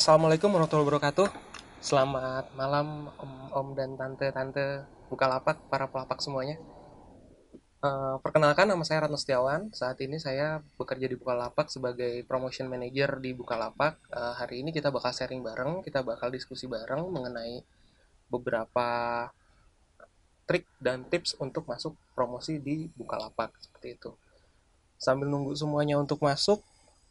Assalamualaikum warahmatullahi wabarakatuh. Selamat malam om-om dan tante-tante Bukalapak, para pelapak semuanya. Perkenalkan nama saya Ratno Setiawan. Saat ini saya bekerja di Bukalapak sebagai promotion manager di Bukalapak. Hari ini kita bakal sharing bareng, kita bakal diskusi bareng mengenai beberapa trik dan tips untuk masuk promosi di Bukalapak seperti itu. Sambil nunggu semuanya untuk masuk,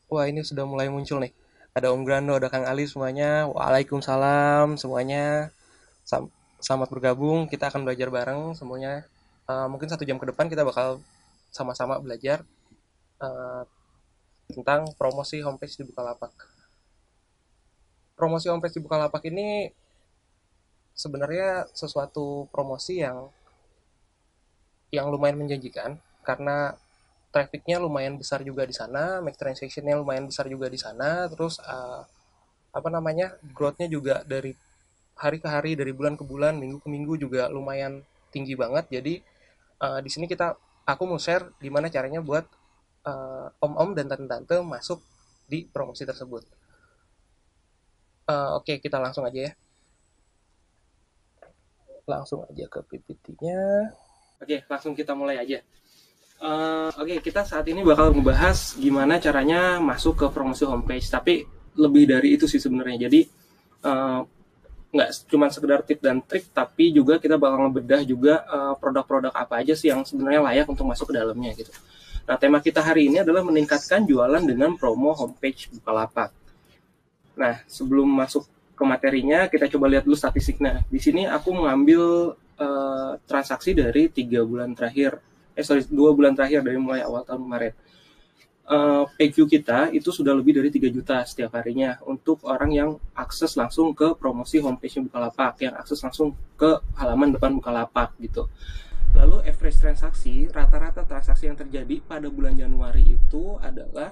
wah ini sudah mulai muncul nih. Ada Om Grando, ada Kang Ali semuanya. Waalaikumsalam semuanya. Selamat bergabung. Kita akan belajar bareng semuanya. Mungkin 1 jam ke depan kita bakal sama-sama belajar uh, tentang promosi homepage di Bukalapak. Promosi homepage di Bukalapak ini sebenarnya sesuatu promosi yang lumayan menjanjikan karena trafficnya lumayan besar juga di sana, make transactionnya lumayan besar juga di sana, terus apa namanya growthnya juga dari hari ke hari, dari bulan ke bulan, minggu ke minggu juga lumayan tinggi banget. Jadi di sini aku mau share gimana caranya buat om-om dan tante-tante masuk di promosi tersebut. Oke, kita langsung aja ya. Langsung aja ke PPT-nya. Oke, langsung kita mulai aja. Oke, kita saat ini bakal ngebahas gimana caranya masuk ke promosi homepage. Tapi lebih dari itu sih sebenarnya. Jadi nggak cuma sekedar tips dan trik, tapi juga kita bakal ngebedah juga produk-produk apa aja sih yang sebenarnya layak untuk masuk ke dalamnya gitu. Nah, tema kita hari ini adalah meningkatkan jualan dengan promo homepage Bukalapak. Nah, sebelum masuk ke materinya, kita coba lihat dulu statistiknya. Di sini aku mengambil transaksi dari 3 bulan terakhir. 2 bulan terakhir dari mulai awal tahun kemarin. PQ kita itu sudah lebih dari 3 juta setiap harinya untuk orang yang akses langsung ke promosi homepage Bukalapak, yang akses langsung ke halaman depan Bukalapak gitu. Lalu average transaksi, rata-rata transaksi yang terjadi pada bulan Januari itu adalah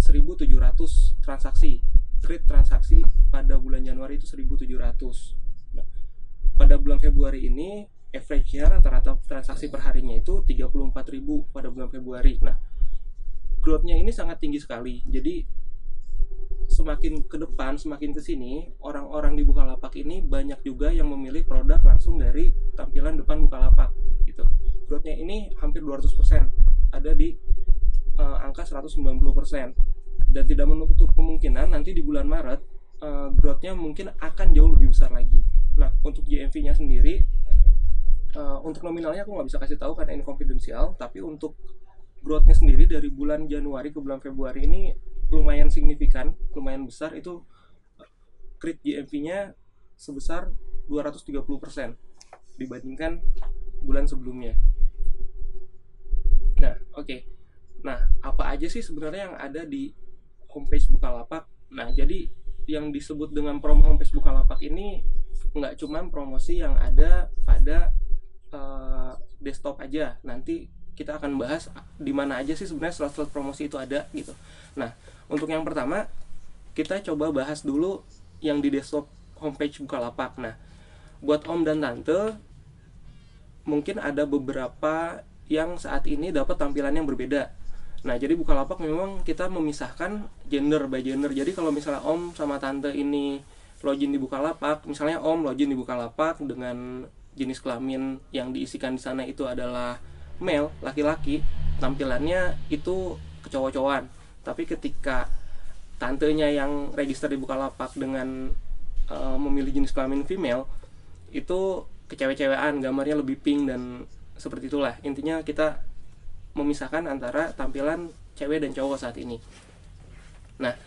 1.700 transaksi. Trade transaksi pada bulan Januari itu 1.700. Nah, pada bulan Februari ini average-nya rata-rata transaksi per harinya itu 34.000 pada bulan Februari. Nah, growth-nya ini sangat tinggi sekali. Jadi semakin ke depan, semakin ke sini, orang-orang di Bukalapak ini banyak juga yang memilih produk langsung dari tampilan depan Bukalapak gitu. Growth-nya ini hampir 200%, ada di angka 190%. Dan tidak menutup kemungkinan nanti di bulan Maret growth-nya mungkin akan jauh lebih besar lagi. Nah, untuk GMV-nya sendiri, untuk nominalnya aku nggak bisa kasih tahu karena ini konfidensial, tapi untuk growth-nya sendiri dari bulan Januari ke bulan Februari ini lumayan signifikan, lumayan besar. Itu create GMV-nya sebesar 230% dibandingkan bulan sebelumnya. Nah, oke. Nah, apa aja sih sebenarnya yang ada di homepage Bukalapak? Nah, jadi yang disebut dengan promo homepage Bukalapak ini nggak cuma promosi yang ada pada desktop aja. Nanti kita akan bahas di mana aja sih sebenarnya slot-slot promosi itu ada gitu. Nah, untuk yang pertama kita coba bahas dulu yang di desktop homepage Bukalapak. Nah, buat om dan tante mungkin ada beberapa yang saat ini dapat tampilan yang berbeda. Nah, jadi Bukalapak memang kita memisahkan gender by gender. Jadi kalau misalnya om sama tante ini login di Bukalapak, misalnya om login di Bukalapak dengan jenis kelamin yang diisikan di sana itu adalah male, laki-laki, tampilannya itu kecowok-cowokan. Tapi ketika tantenya yang register di Bukalapak dengan memilih jenis kelamin female, itu kecewek-cewekan, gambarnya lebih pink dan seperti itulah. Intinya kita memisahkan antara tampilan cewek dan cowok saat ini. Nah,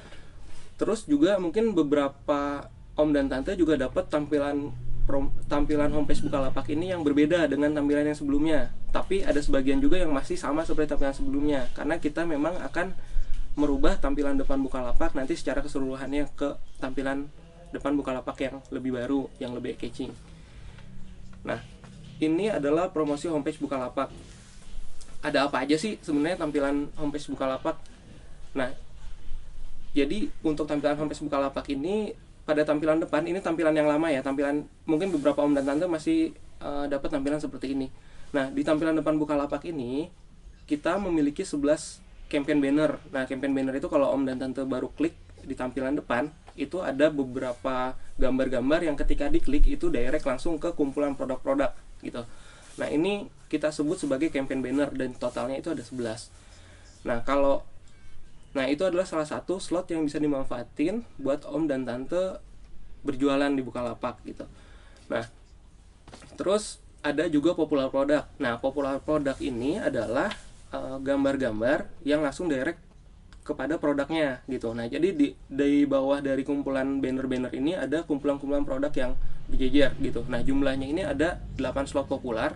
terus juga mungkin beberapa om dan tante juga dapat tampilan homepage Bukalapak ini yang berbeda dengan tampilan yang sebelumnya. Tapi ada sebagian juga yang masih sama seperti tampilan sebelumnya, karena kita memang akan merubah tampilan depan Bukalapak nanti secara keseluruhannya ke tampilan depan Bukalapak yang lebih baru, yang lebih catching. Nah, ini adalah promosi homepage Bukalapak. Ada apa aja sih sebenarnya tampilan homepage Bukalapak? Nah, jadi untuk tampilan homepage Bukalapak ini, pada tampilan depan ini tampilan yang lama ya, tampilan mungkin beberapa om dan tante masih dapat tampilan seperti ini. Nah, di tampilan depan Bukalapak ini kita memiliki 11 campaign banner. Nah, campaign banner itu kalau om dan tante baru klik di tampilan depan itu ada beberapa gambar-gambar yang ketika diklik itu direct langsung ke kumpulan produk-produk gitu. Nah, ini kita sebut sebagai campaign banner dan totalnya itu ada 11. Nah, itu adalah salah satu slot yang bisa dimanfaatin buat om dan tante berjualan di Bukalapak gitu. Nah, terus ada juga popular produk. Nah, popular produk ini adalah gambar-gambar yang langsung direct kepada produknya gitu. Nah, jadi di bawah dari kumpulan banner-banner ini ada kumpulan-kumpulan produk yang berjejer gitu. Nah, jumlahnya ini ada 8 slot populer,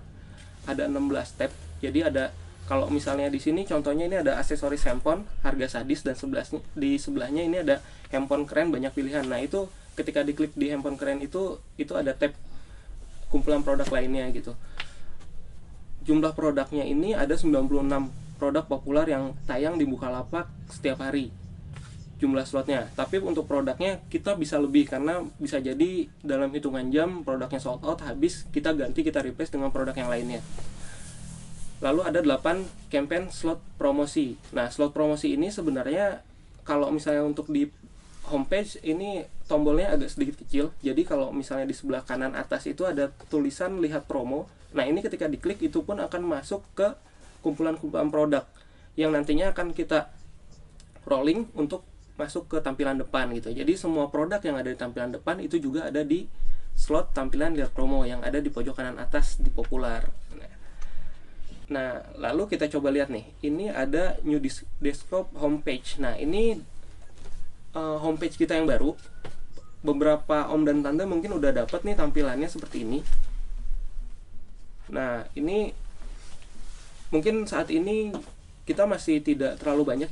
ada 16 tab. Jadi ada, kalau misalnya di sini contohnya ini ada aksesoris handphone harga sadis, dan di sebelahnya ini ada handphone keren banyak pilihan. Nah, itu ketika diklik di handphone keren itu ada tab kumpulan produk lainnya gitu. Jumlah produknya ini ada 96 produk populer yang tayang di Bukalapak setiap hari jumlah slotnya. Tapi untuk produknya kita bisa lebih, karena bisa jadi dalam hitungan jam produknya sold out, habis, kita ganti, kita replace dengan produk yang lainnya. Lalu ada 8 campaign slot promosi. Nah, slot promosi ini sebenarnya kalau misalnya untuk di homepage ini tombolnya agak sedikit kecil. Jadi kalau misalnya di sebelah kanan atas itu ada tulisan lihat promo. Nah, ini ketika diklik itu pun akan masuk ke kumpulan-kumpulan produk yang nantinya akan kita rolling untuk masuk ke tampilan depan gitu. Jadi semua produk yang ada di tampilan depan itu juga ada di slot tampilan lihat promo yang ada di pojok kanan atas di popular. Nah, lalu kita coba lihat nih. Ini ada new desktop homepage. Nah, ini homepage kita yang baru. Beberapa om dan tante mungkin udah dapat nih tampilannya seperti ini. Nah, ini mungkin saat ini kita masih tidak terlalu banyak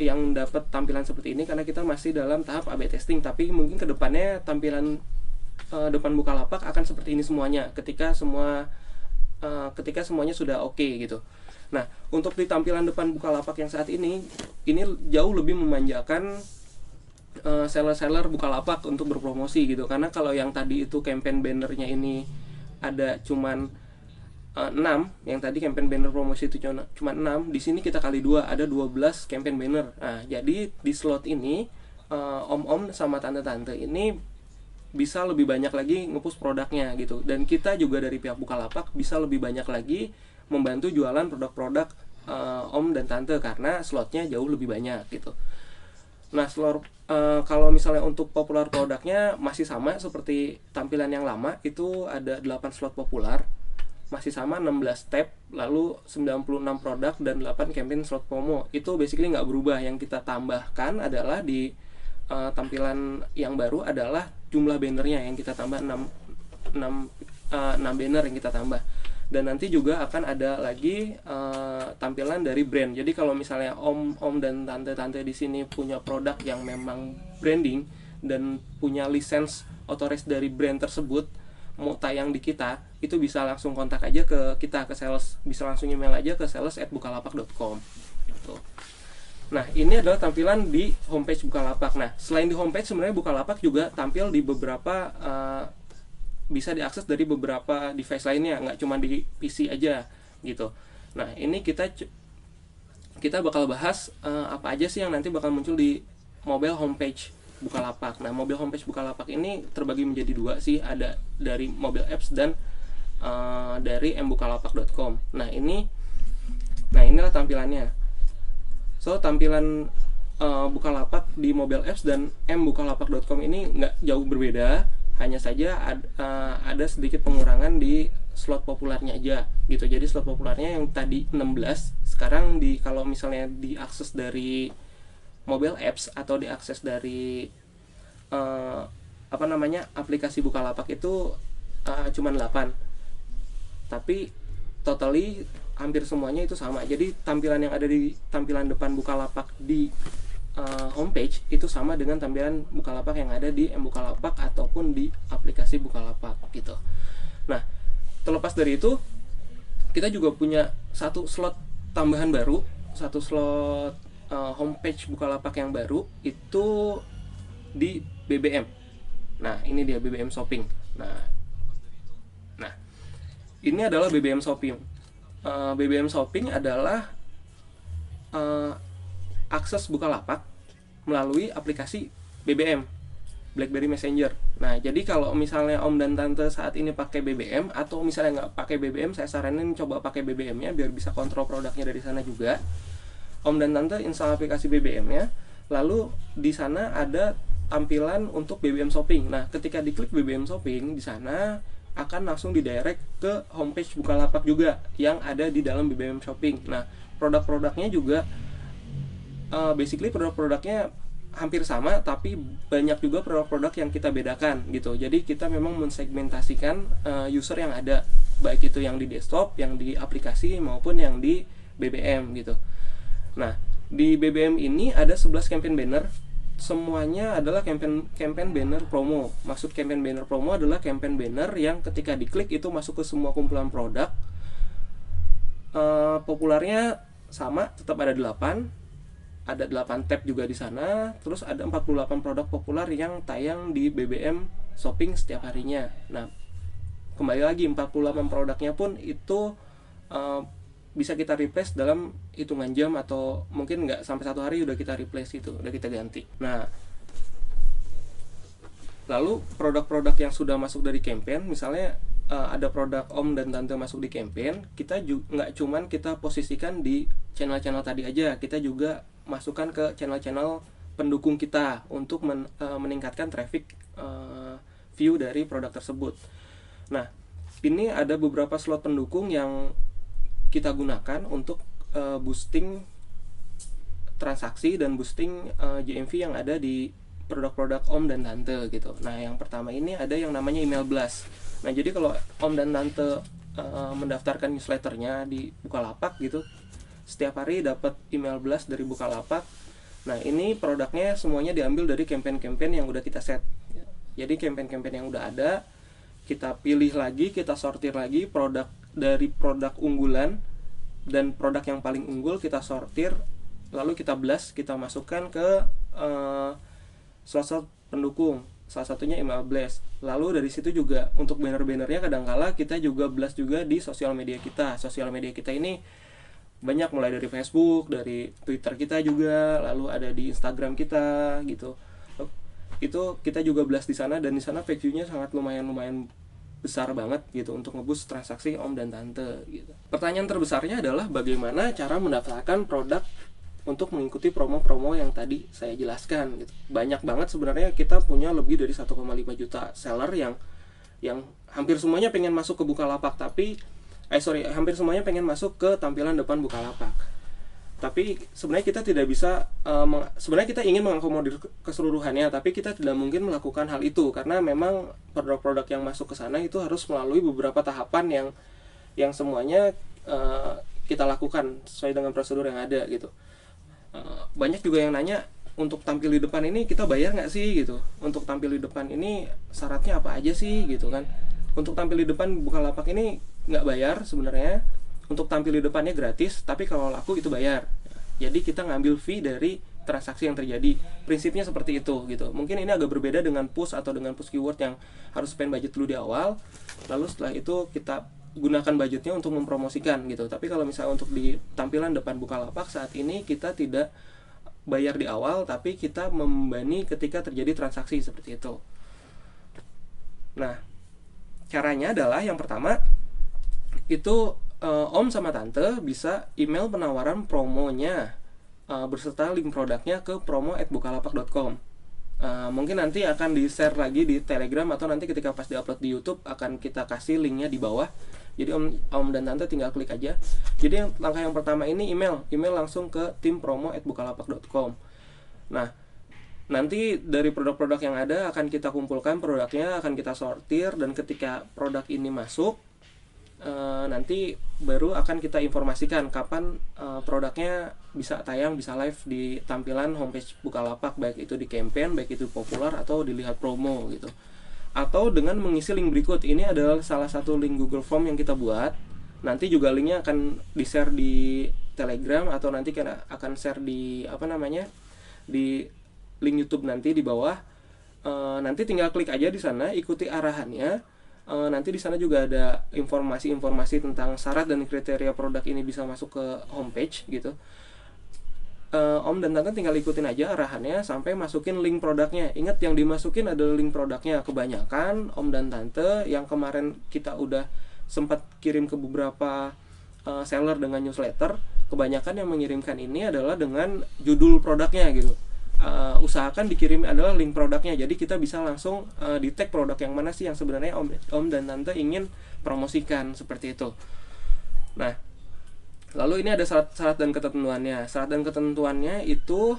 yang dapat tampilan seperti ini karena kita masih dalam tahap AB testing. Tapi mungkin kedepannya tampilan depan Bukalapak akan seperti ini semuanya ketika semuanya sudah oke gitu. Nah, untuk di tampilan depan Bukalapak yang saat ini jauh lebih memanjakan seller-seller Bukalapak untuk berpromosi gitu. Karena kalau yang tadi itu campaign bannernya ini ada cuman 6, yang tadi campaign banner promosi itu cuma 6, di sini kita kali 2, ada 12 campaign banner. Nah, jadi di slot ini om-om sama tante-tante ini bisa lebih banyak lagi nge-push produknya gitu. Dan kita juga dari pihak Bukalapak bisa lebih banyak lagi membantu jualan produk-produk om dan tante karena slotnya jauh lebih banyak gitu. Nah, kalau misalnya untuk popular produknya masih sama seperti tampilan yang lama, itu ada 8 slot populer, masih sama 16 tab, lalu 96 produk dan 8 campaign slot promo. Itu basically nggak berubah. Yang kita tambahkan adalah di tampilan yang baru adalah jumlah bannernya yang kita tambah 6 banner yang kita tambah. Dan nanti juga akan ada lagi tampilan dari brand. Jadi kalau misalnya om dan tante-tante di sini punya produk yang memang branding dan punya lisensi authorized dari brand tersebut, mau tayang di kita, itu bisa langsung kontak aja ke kita, ke sales. Bisa langsung email aja ke sales@bukalapak.com gitu. Nah, ini adalah tampilan di homepage Bukalapak. Nah, selain di homepage sebenarnya Bukalapak juga tampil di beberapa bisa diakses dari beberapa device lainnya, nggak cuma di PC aja gitu. Nah, ini kita bakal bahas apa aja sih yang nanti bakal muncul di mobile homepage Bukalapak. Nah, mobile homepage Bukalapak ini terbagi menjadi 2 sih, ada dari mobile apps dan dari mbukalapak.com. Nah, inilah tampilannya. So, tampilan Bukalapak di mobile apps dan mbukalapak.com ini nggak jauh berbeda, hanya saja ada sedikit pengurangan di slot populernya aja gitu. Jadi slot populernya yang tadi 16, sekarang kalau misalnya diakses dari mobile apps atau diakses dari aplikasi Bukalapak itu cuma 8. Tapi totally hampir semuanya itu sama. Jadi tampilan yang ada di tampilan depan Bukalapak di homepage itu sama dengan tampilan Bukalapak yang ada di mbukalapak ataupun di aplikasi Bukalapak gitu. Nah, terlepas dari itu, kita juga punya satu slot tambahan baru, satu slot homepage Bukalapak yang baru itu di BBM. Nah, ini dia BBM Shopping. Nah, ini adalah BBM Shopping. BBM Shopping adalah akses Bukalapak melalui aplikasi BBM, BlackBerry Messenger. Nah, jadi kalau misalnya Om dan Tante saat ini pakai BBM atau misalnya nggak pakai BBM, saya saranin coba pakai BBM-nya biar bisa kontrol produknya dari sana juga. Om dan Tante install aplikasi BBM-nya, lalu di sana ada tampilan untuk BBM Shopping. Nah, ketika diklik BBM Shopping, di sana akan langsung didirect ke homepage Bukalapak juga yang ada di dalam BBM Shopping. Nah, produk-produknya juga basically produk-produknya hampir sama, tapi banyak juga produk-produk yang kita bedakan gitu. Jadi kita memang mensegmentasikan user yang ada, baik itu yang di desktop, yang di aplikasi maupun yang di BBM gitu. Nah, di BBM ini ada 11 campaign banner. Semuanya adalah campaign banner promo. Maksud campaign banner promo adalah campaign banner yang ketika diklik itu masuk ke semua kumpulan produk. Populernya sama, tetap ada 8. Ada 8 tab juga di sana. Terus ada 48 produk populer yang tayang di BBM Shopping setiap harinya. Nah, kembali lagi 48 produknya pun itu bisa kita replace dalam hitungan jam atau mungkin nggak sampai 1 hari udah kita replace itu, udah kita ganti. Nah, lalu produk-produk yang sudah masuk dari campaign, misalnya ada produk Om dan Tante masuk di campaign, kita juga nggak cuman kita posisikan di channel-channel tadi aja, kita juga masukkan ke channel-channel pendukung kita untuk meningkatkan traffic view dari produk tersebut. Nah, ini ada beberapa slot pendukung yang kita gunakan untuk boosting transaksi dan boosting GMV yang ada di produk-produk Om dan Tante gitu. Nah, yang pertama ini ada yang namanya email blast. Nah, jadi kalau Om dan Tante mendaftarkan newsletternya di Bukalapak gitu, setiap hari dapat email blast dari Bukalapak. Nah, ini produknya semuanya diambil dari campaign-campaign yang udah kita set. Jadi campaign-campaign yang udah ada, kita pilih lagi, kita sortir lagi produk dari produk unggulan dan produk yang paling unggul kita sortir, lalu kita blast, kita masukkan ke slot pendukung. Salah satunya email blast. Lalu dari situ juga untuk banner-bannernya kadangkala kita juga blast juga di sosial media kita. Sosial media kita ini banyak, mulai dari Facebook, dari Twitter kita juga, lalu ada di Instagram kita gitu. Itu kita juga blast di sana, dan di sana page view-nya sangat lumayan besar banget gitu untuk ngeboost transaksi Om dan Tante gitu. Pertanyaan terbesarnya adalah bagaimana cara mendaftarkan produk untuk mengikuti promo-promo yang tadi saya jelaskan gitu. Banyak banget sebenarnya, kita punya lebih dari 1,5 juta seller yang hampir semuanya pengen masuk ke Bukalapak, tapi hampir semuanya pengen masuk ke tampilan depan Bukalapak. Tapi sebenarnya kita tidak bisa sebenarnya kita ingin mengakomodir keseluruhannya, tapi kita tidak mungkin melakukan hal itu karena memang produk-produk yang masuk ke sana itu harus melalui beberapa tahapan yang semuanya kita lakukan sesuai dengan prosedur yang ada gitu. Banyak juga yang nanya, untuk tampil di depan ini kita bayar nggak sih gitu, untuk tampil di depan ini syaratnya apa aja sih gitu kan. Untuk tampil di depan Bukalapak ini nggak bayar sebenarnya, untuk tampil di depannya gratis, tapi kalau laku itu bayar. Jadi kita ngambil fee dari transaksi yang terjadi, prinsipnya seperti itu gitu. Mungkin ini agak berbeda dengan push atau dengan push keyword yang harus spend budget dulu di awal, lalu setelah itu kita gunakan budgetnya untuk mempromosikan gitu. Tapi kalau misalnya untuk di tampilan depan Bukalapak saat ini kita tidak bayar di awal, tapi kita membebani ketika terjadi transaksi seperti itu. Nah, caranya adalah yang pertama itu Om sama Tante bisa email penawaran promonya berserta link produknya ke promo@bukalapak.com. Mungkin nanti akan di-share lagi di Telegram, atau nanti ketika pas di-upload di YouTube akan kita kasih linknya di bawah. Jadi Om dan Tante tinggal klik aja. Jadi langkah yang pertama ini email langsung ke tim promo@bukalapak.com. Nah, nanti dari produk-produk yang ada akan kita kumpulkan produknya, akan kita sortir, dan ketika produk ini masuk nanti baru akan kita informasikan kapan produknya bisa tayang, bisa live di tampilan homepage Bukalapak, baik itu di campaign, baik itu populer atau dilihat promo gitu. Atau dengan mengisi link berikut. Ini adalah salah satu link Google Form yang kita buat. Nanti juga linknya akan di-share di Telegram, atau nanti akan share di di link YouTube nanti di bawah. Nanti tinggal klik aja di sana, ikuti arahannya. Nanti di sana juga ada informasi-informasi tentang syarat dan kriteria produk ini bisa masuk ke homepage gitu. Om dan Tante tinggal ikutin aja arahannya sampai masukin link produknya. Ingat, yang dimasukin adalah link produknya. Kebanyakan Om dan Tante yang kemarin kita udah sempat kirim ke beberapa seller dengan newsletter, kebanyakan yang mengirimkan ini adalah dengan judul produknya gitu. Usahakan dikirim adalah link produknya, jadi kita bisa langsung di tag produk yang mana sih yang sebenarnya Om dan Tante ingin promosikan, seperti itu. Nah, lalu ini ada syarat dan ketentuannya. Syarat dan ketentuannya itu,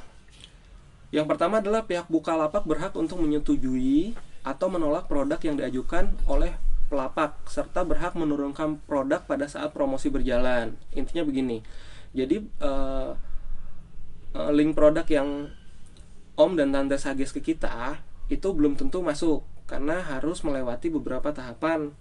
yang pertama adalah pihak Bukalapak berhak untuk menyetujui atau menolak produk yang diajukan oleh pelapak, serta berhak menurunkan produk pada saat promosi berjalan. Intinya begini. Jadi link produk yang Om dan Tante suggest ke kita itu belum tentu masuk, karena harus melewati beberapa tahapan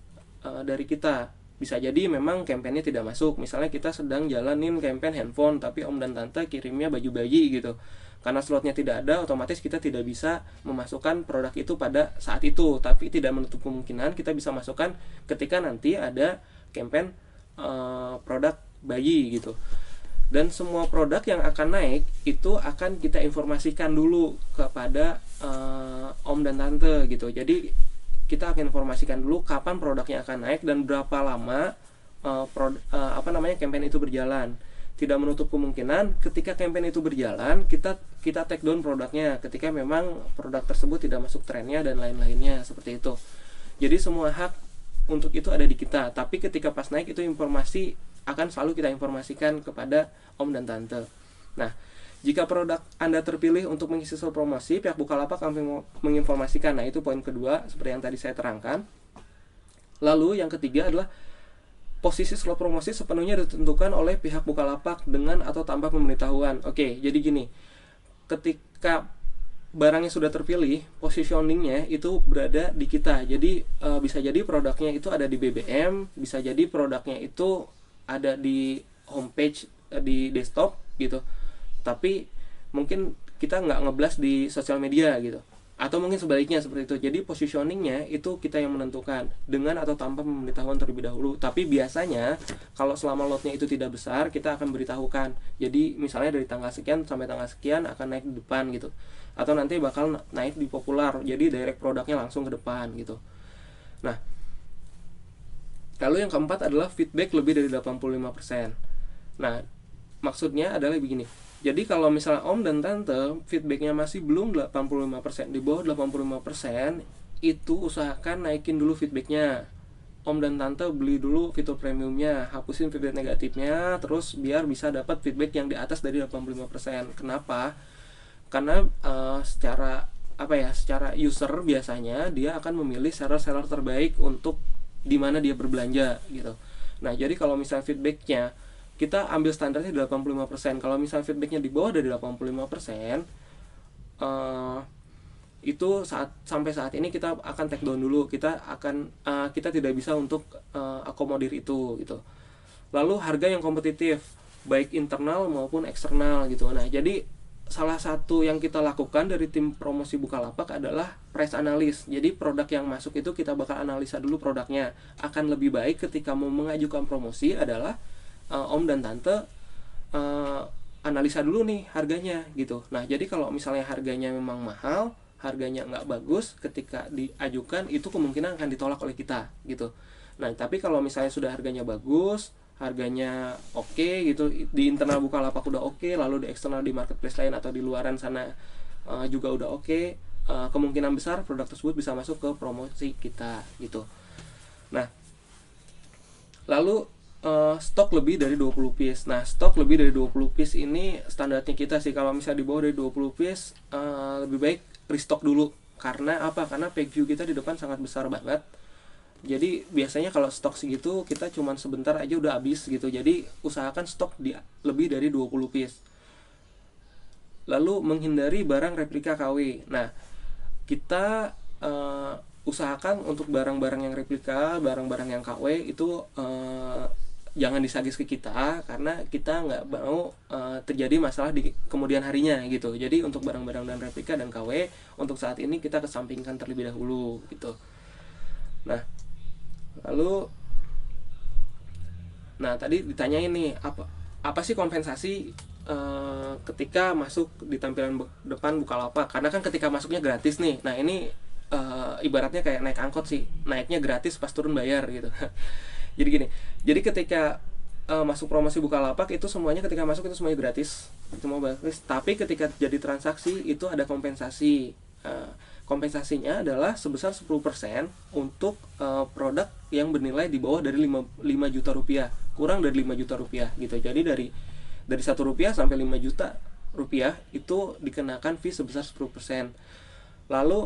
dari kita. Bisa jadi memang kampanye tidak masuk. Misalnya kita sedang jalanin campaign handphone, tapi Om dan Tante kirimnya baju bayi gitu. Karena slotnya tidak ada, otomatis kita tidak bisa memasukkan produk itu pada saat itu. Tapi tidak menutup kemungkinan kita bisa masukkan ketika nanti ada campaign produk bayi gitu. Dan semua produk yang akan naik itu akan kita informasikan dulu kepada Om dan Tante gitu. Jadi kita akan informasikan dulu kapan produknya akan naik dan berapa lama campaign itu berjalan. Tidak menutup kemungkinan ketika campaign itu berjalan kita take down produknya ketika memang produk tersebut tidak masuk trennya dan lain-lainnya, seperti itu. Jadi semua hak untuk itu ada di kita, tapi ketika pas naik itu informasi akan selalu kita informasikan kepada Om dan Tante. Nah, jika produk Anda terpilih untuk mengisi slot promosi, pihak Bukalapak akan menginformasikan. Nah, itu poin kedua seperti yang tadi saya terangkan. Lalu yang ketiga adalah posisi slot promosi sepenuhnya ditentukan oleh pihak Bukalapak dengan atau tanpa pemberitahuan. Oke, jadi gini. Ketika barangnya sudah terpilih, positioningnya itu berada di kita. Jadi bisa jadi produknya itu ada di BBM, bisa jadi produknya itu ada di homepage di desktop gitu, tapi mungkin kita nggak ngeblas di sosial media gitu, atau mungkin sebaliknya seperti itu. Jadi positioningnya itu kita yang menentukan dengan atau tanpa pemberitahuan terlebih dahulu. Tapi biasanya kalau selama lotnya itu tidak besar, kita akan beritahukan. Jadi misalnya dari tanggal sekian sampai tanggal sekian akan naik di depan gitu, atau nanti bakal naik di populer, jadi direct produknya langsung ke depan gitu. Nah, lalu yang keempat adalah feedback lebih dari 85%. Nah, maksudnya adalah begini. Jadi kalau misalnya Om dan Tante feedbacknya masih belum 85%, di bawah 85%, itu usahakan naikin dulu feedbacknya. Om dan Tante beli dulu fitur premiumnya, hapusin feedback negatifnya, terus biar bisa dapat feedback yang di atas dari 85%. Kenapa? Karena secara user biasanya dia akan memilih seller-seller terbaik untuk di mana dia berbelanja gitu. Nah, jadi kalau misalnya feedbacknya kita ambil standarnya di 85%. Kalau misalnya feedbacknya di bawah dari 85%, itu sampai saat ini kita akan take down dulu. Kita tidak bisa untuk akomodir itu gitu. Lalu harga yang kompetitif baik internal maupun eksternal gitu. Nah, jadi salah satu yang kita lakukan dari tim promosi Bukalapak adalah price analysis. Jadi produk yang masuk itu kita bakal analisa dulu produknya. Akan lebih baik ketika mau mengajukan promosi adalah Om dan Tante analisa dulu nih harganya gitu. Nah, jadi kalau misalnya harganya memang mahal, harganya nggak bagus, ketika diajukan itu kemungkinan akan ditolak oleh kita gitu. Nah, tapi kalau misalnya sudah harganya bagus, harganya oke gitu, di internal Bukalapak udah oke, lalu di eksternal di marketplace lain atau di luaran sana juga udah oke, kemungkinan besar produk tersebut bisa masuk ke promosi kita gitu. Nah, lalu stok lebih dari 20 piece. Nah, stok lebih dari 20 piece ini standarnya kita sih, kalau misalnya di bawah dari 20 piece lebih baik restock dulu. Karena apa? Karena page view kita di depan sangat besar banget. Jadi biasanya kalau stok segitu kita cuman sebentar aja udah habis gitu. Jadi usahakan stok di lebih dari 20 piece. Lalu menghindari barang replika KW. Nah, kita usahakan untuk barang-barang yang replika, barang-barang yang KW itu jangan disagis ke kita, karena kita nggak mau terjadi masalah di kemudian harinya gitu. Jadi untuk barang-barang dan replika dan KW untuk saat ini kita kesampingkan terlebih dahulu gitu. Nah, lalu tadi ditanyain nih apa sih kompensasi ketika masuk di tampilan depan Bukalapak, karena kan ketika masuknya gratis nih. Nah ini ibaratnya kayak naik angkot sih, naiknya gratis pas turun bayar gitu. Jadi gini, jadi ketika masuk promosi Bukalapak itu semuanya ketika masuk itu semuanya gratis, semua gratis. Tapi ketika jadi transaksi itu ada kompensasi. Kompensasinya adalah sebesar 10% untuk produk yang bernilai di bawah dari 5 juta rupiah, kurang dari 5 juta rupiah gitu. Jadi dari 1 rupiah sampai 5 juta rupiah itu dikenakan fee sebesar 10%. Lalu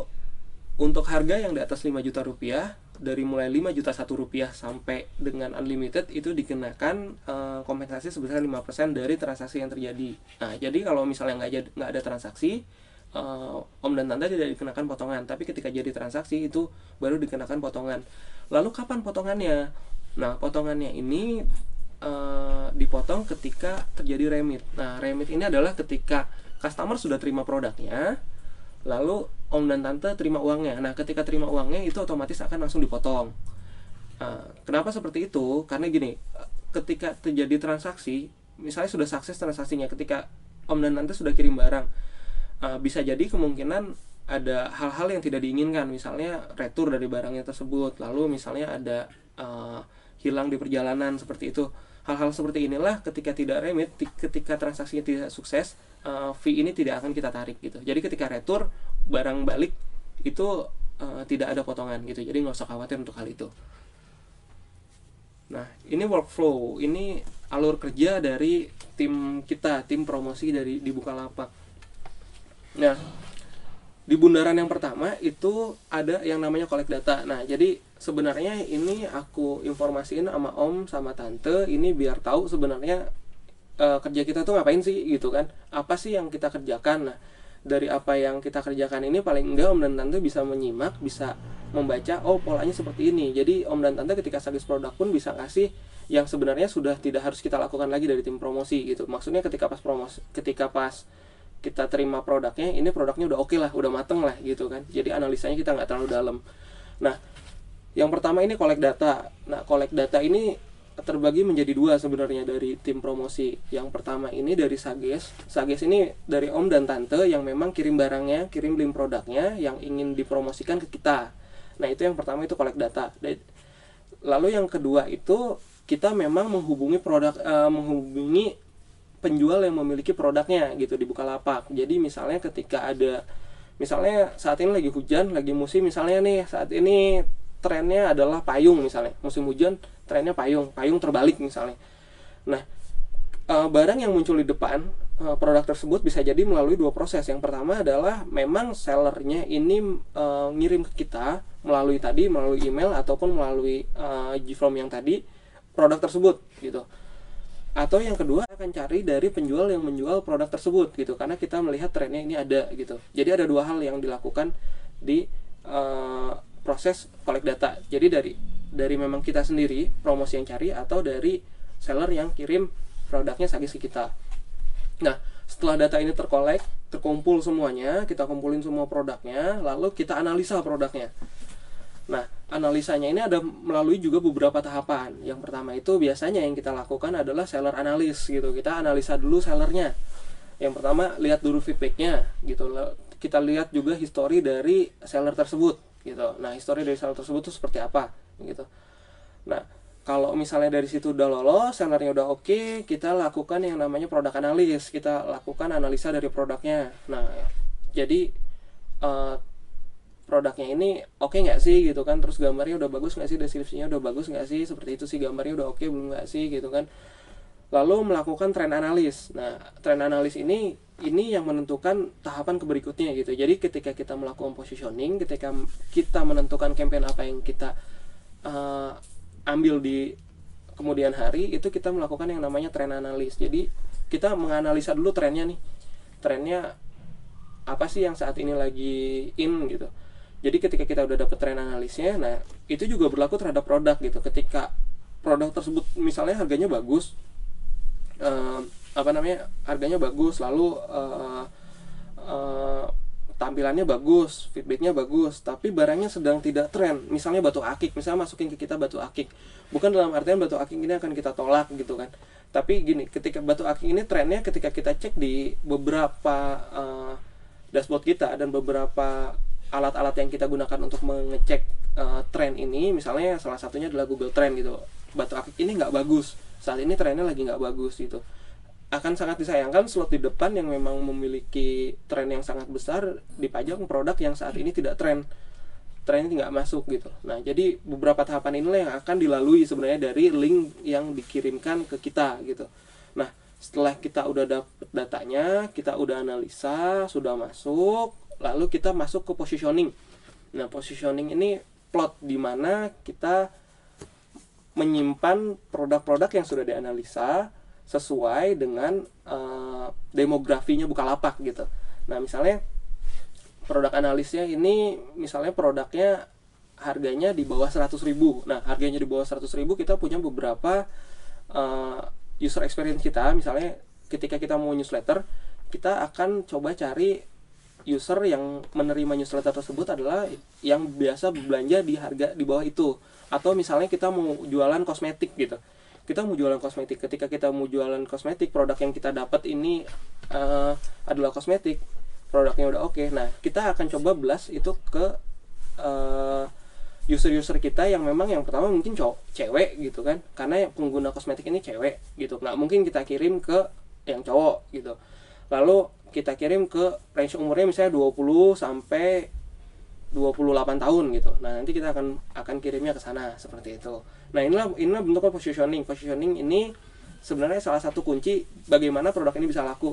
untuk harga yang di atas 5 juta rupiah, dari mulai 5 juta 1 rupiah sampai dengan unlimited itu dikenakan kompensasi sebesar 5% dari transaksi yang terjadi. Nah, jadi kalau misalnya nggak ada transaksi, Om dan Tante tidak dikenakan potongan, tapi ketika jadi transaksi itu baru dikenakan potongan. Lalu kapan potongannya? Nah, potongannya ini dipotong ketika terjadi remit. Nah, remit ini adalah ketika customer sudah terima produknya, lalu Om dan Tante terima uangnya. Nah, ketika terima uangnya itu otomatis akan langsung dipotong. Kenapa seperti itu? Karena gini, ketika terjadi transaksi, misalnya sudah sukses transaksinya, ketika Om dan Tante sudah kirim barang, bisa jadi kemungkinan ada hal-hal yang tidak diinginkan, misalnya retur dari barangnya tersebut, lalu misalnya ada hilang di perjalanan seperti itu. Hal-hal seperti inilah ketika tidak remit, ketika transaksinya tidak sukses, fee ini tidak akan kita tarik gitu. Jadi ketika retur barang balik itu tidak ada potongan gitu. Jadi nggak usah khawatir untuk hal itu. Nah, ini workflow, ini alur kerja dari tim kita, tim promosi di Bukalapak. Nah, di bundaran yang pertama itu ada yang namanya collect data. Nah, jadi sebenarnya ini aku informasiin sama Om sama Tante ini biar tahu sebenarnya kerja kita tuh ngapain sih gitu kan. Apa sih yang kita kerjakan. Nah, dari apa yang kita kerjakan ini paling enggak Om dan Tante bisa menyimak, bisa membaca, oh polanya seperti ini. Jadi Om dan Tante ketika suggest produk pun bisa kasih yang sebenarnya sudah tidak harus kita lakukan lagi dari tim promosi gitu. Maksudnya ketika pas kita terima produknya, ini produknya udah oke lah, udah mateng lah gitu kan. Jadi analisanya kita nggak terlalu dalam. Nah, yang pertama ini collect data. Nah, collect data ini terbagi menjadi dua sebenarnya dari tim promosi. Yang pertama ini dari Sages. Sages ini dari Om dan Tante yang memang kirim barangnya, kirim link produknya yang ingin dipromosikan ke kita. Nah, itu yang pertama itu collect data. Lalu yang kedua itu kita memang menghubungi penjual yang memiliki produknya gitu di Bukalapak. Jadi misalnya ketika misalnya saat ini lagi hujan, lagi musim, misalnya nih saat ini trennya adalah payung, misalnya musim hujan trennya payung terbalik misalnya. Nah, barang yang muncul di depan produk tersebut bisa jadi melalui dua proses. Yang pertama adalah memang sellernya ini ngirim ke kita melalui email ataupun melalui Gform yang tadi produk tersebut gitu. Atau yang kedua akan cari dari penjual yang menjual produk tersebut gitu, karena kita melihat trennya ini ada gitu. Jadi ada dua hal yang dilakukan di proses collect data. Jadi dari memang kita sendiri promosi yang cari, atau dari seller yang kirim produknya Sages ke kita. Nah, setelah data ini terkumpul semuanya, kita kumpulin semua produknya, lalu kita analisa produknya. Nah, analisanya ini ada melalui juga beberapa tahapan. Yang pertama itu biasanya yang kita lakukan adalah seller analis gitu. Kita analisa dulu sellernya. Yang pertama lihat dulu feedbacknya gitu. Kita lihat juga history dari seller tersebut gitu. Nah, history dari seller tersebut itu seperti apa gitu. Nah, kalau misalnya dari situ udah lolos, sellernya udah oke, kita lakukan yang namanya produk analis. Kita lakukan analisa dari produknya. Nah, jadi produknya ini oke nggak sih gitu kan, terus gambarnya udah bagus nggak sih, deskripsinya udah bagus nggak sih, seperti itu sih, gambarnya udah oke belum nggak sih gitu kan. Lalu melakukan trend analis. Nah, trend analis ini yang menentukan tahapan berikutnya gitu. Jadi ketika kita melakukan positioning, ketika kita menentukan campaign apa yang kita ambil di kemudian hari, itu kita melakukan yang namanya trend analis. Jadi kita menganalisa dulu trennya nih, trennya apa sih yang saat ini lagi in gitu. Jadi ketika kita udah dapet trend analisnya, nah itu juga berlaku terhadap produk gitu. Ketika produk tersebut misalnya harganya bagus, harganya bagus, lalu tampilannya bagus, feedbacknya bagus, tapi barangnya sedang tidak tren. Misalnya batu akik, misalnya masukin ke kita batu akik, bukan dalam artian batu akik ini akan kita tolak gitu kan, tapi gini, ketika batu akik ini trennya, ketika kita cek di beberapa dashboard kita dan beberapa alat-alat yang kita gunakan untuk mengecek tren ini, misalnya salah satunya adalah Google Trend gitu, batu akik ini nggak bagus, saat ini trennya lagi nggak bagus gitu, akan sangat disayangkan slot di depan yang memang memiliki tren yang sangat besar dipajang produk yang saat ini tidak trennya tidak masuk gitu. Nah, jadi beberapa tahapan inilah yang akan dilalui sebenarnya dari link yang dikirimkan ke kita gitu. Nah, setelah kita udah dapet datanya, kita udah analisa, sudah masuk, lalu kita masuk ke positioning. Nah, positioning ini plot di mana kita menyimpan produk-produk yang sudah dianalisa sesuai dengan demografinya Bukalapak gitu. Nah, misalnya produk analisnya ini, misalnya produknya harganya di bawah 100.000. Nah, harganya di bawah 100.000, kita punya beberapa user experience kita. Misalnya ketika kita mau newsletter, kita akan coba cari user yang menerima newsletter tersebut adalah yang biasa belanja di harga di bawah itu. Atau misalnya kita mau jualan kosmetik gitu, kita mau jualan kosmetik, ketika kita mau jualan kosmetik, produk yang kita dapat ini adalah kosmetik, produknya udah oke. Nah, kita akan coba blast itu ke user-user kita yang memang yang pertama mungkin cewek gitu kan, karena yang pengguna kosmetik ini cewek gitu, nggak mungkin kita kirim ke yang cowok gitu. Lalu kita kirim ke range umurnya misalnya 20 sampai 28 tahun gitu. Nah, nanti kita akan kirimnya ke sana seperti itu. Nah, inilah bentuknya positioning. Positioning ini sebenarnya salah satu kunci bagaimana produk ini bisa laku.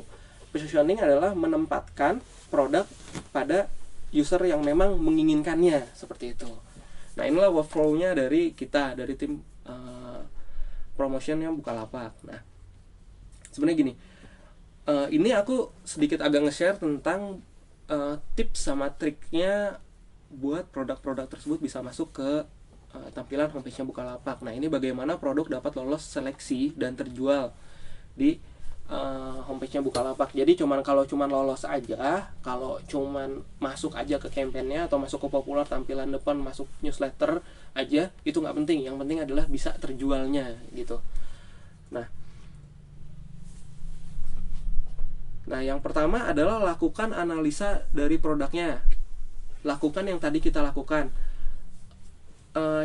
Positioning adalah menempatkan produk pada user yang memang menginginkannya seperti itu. Nah, inilah workflow-nya dari kita, dari tim promotionnya Bukalapak. Nah, sebenarnya gini, ini aku sedikit agak nge-share tentang tips sama triknya buat produk-produk tersebut bisa masuk ke tampilan homepage-nya Bukalapak. Nah, ini bagaimana produk dapat lolos seleksi dan terjual di homepage-nya Bukalapak. Jadi kalau cuman lolos aja, kalau cuman masuk aja ke campaign-nya atau masuk ke populer tampilan depan, masuk newsletter aja, itu nggak penting. Yang penting adalah bisa terjualnya gitu. Nah, yang pertama adalah lakukan analisa dari produknya. Lakukan yang tadi kita lakukan.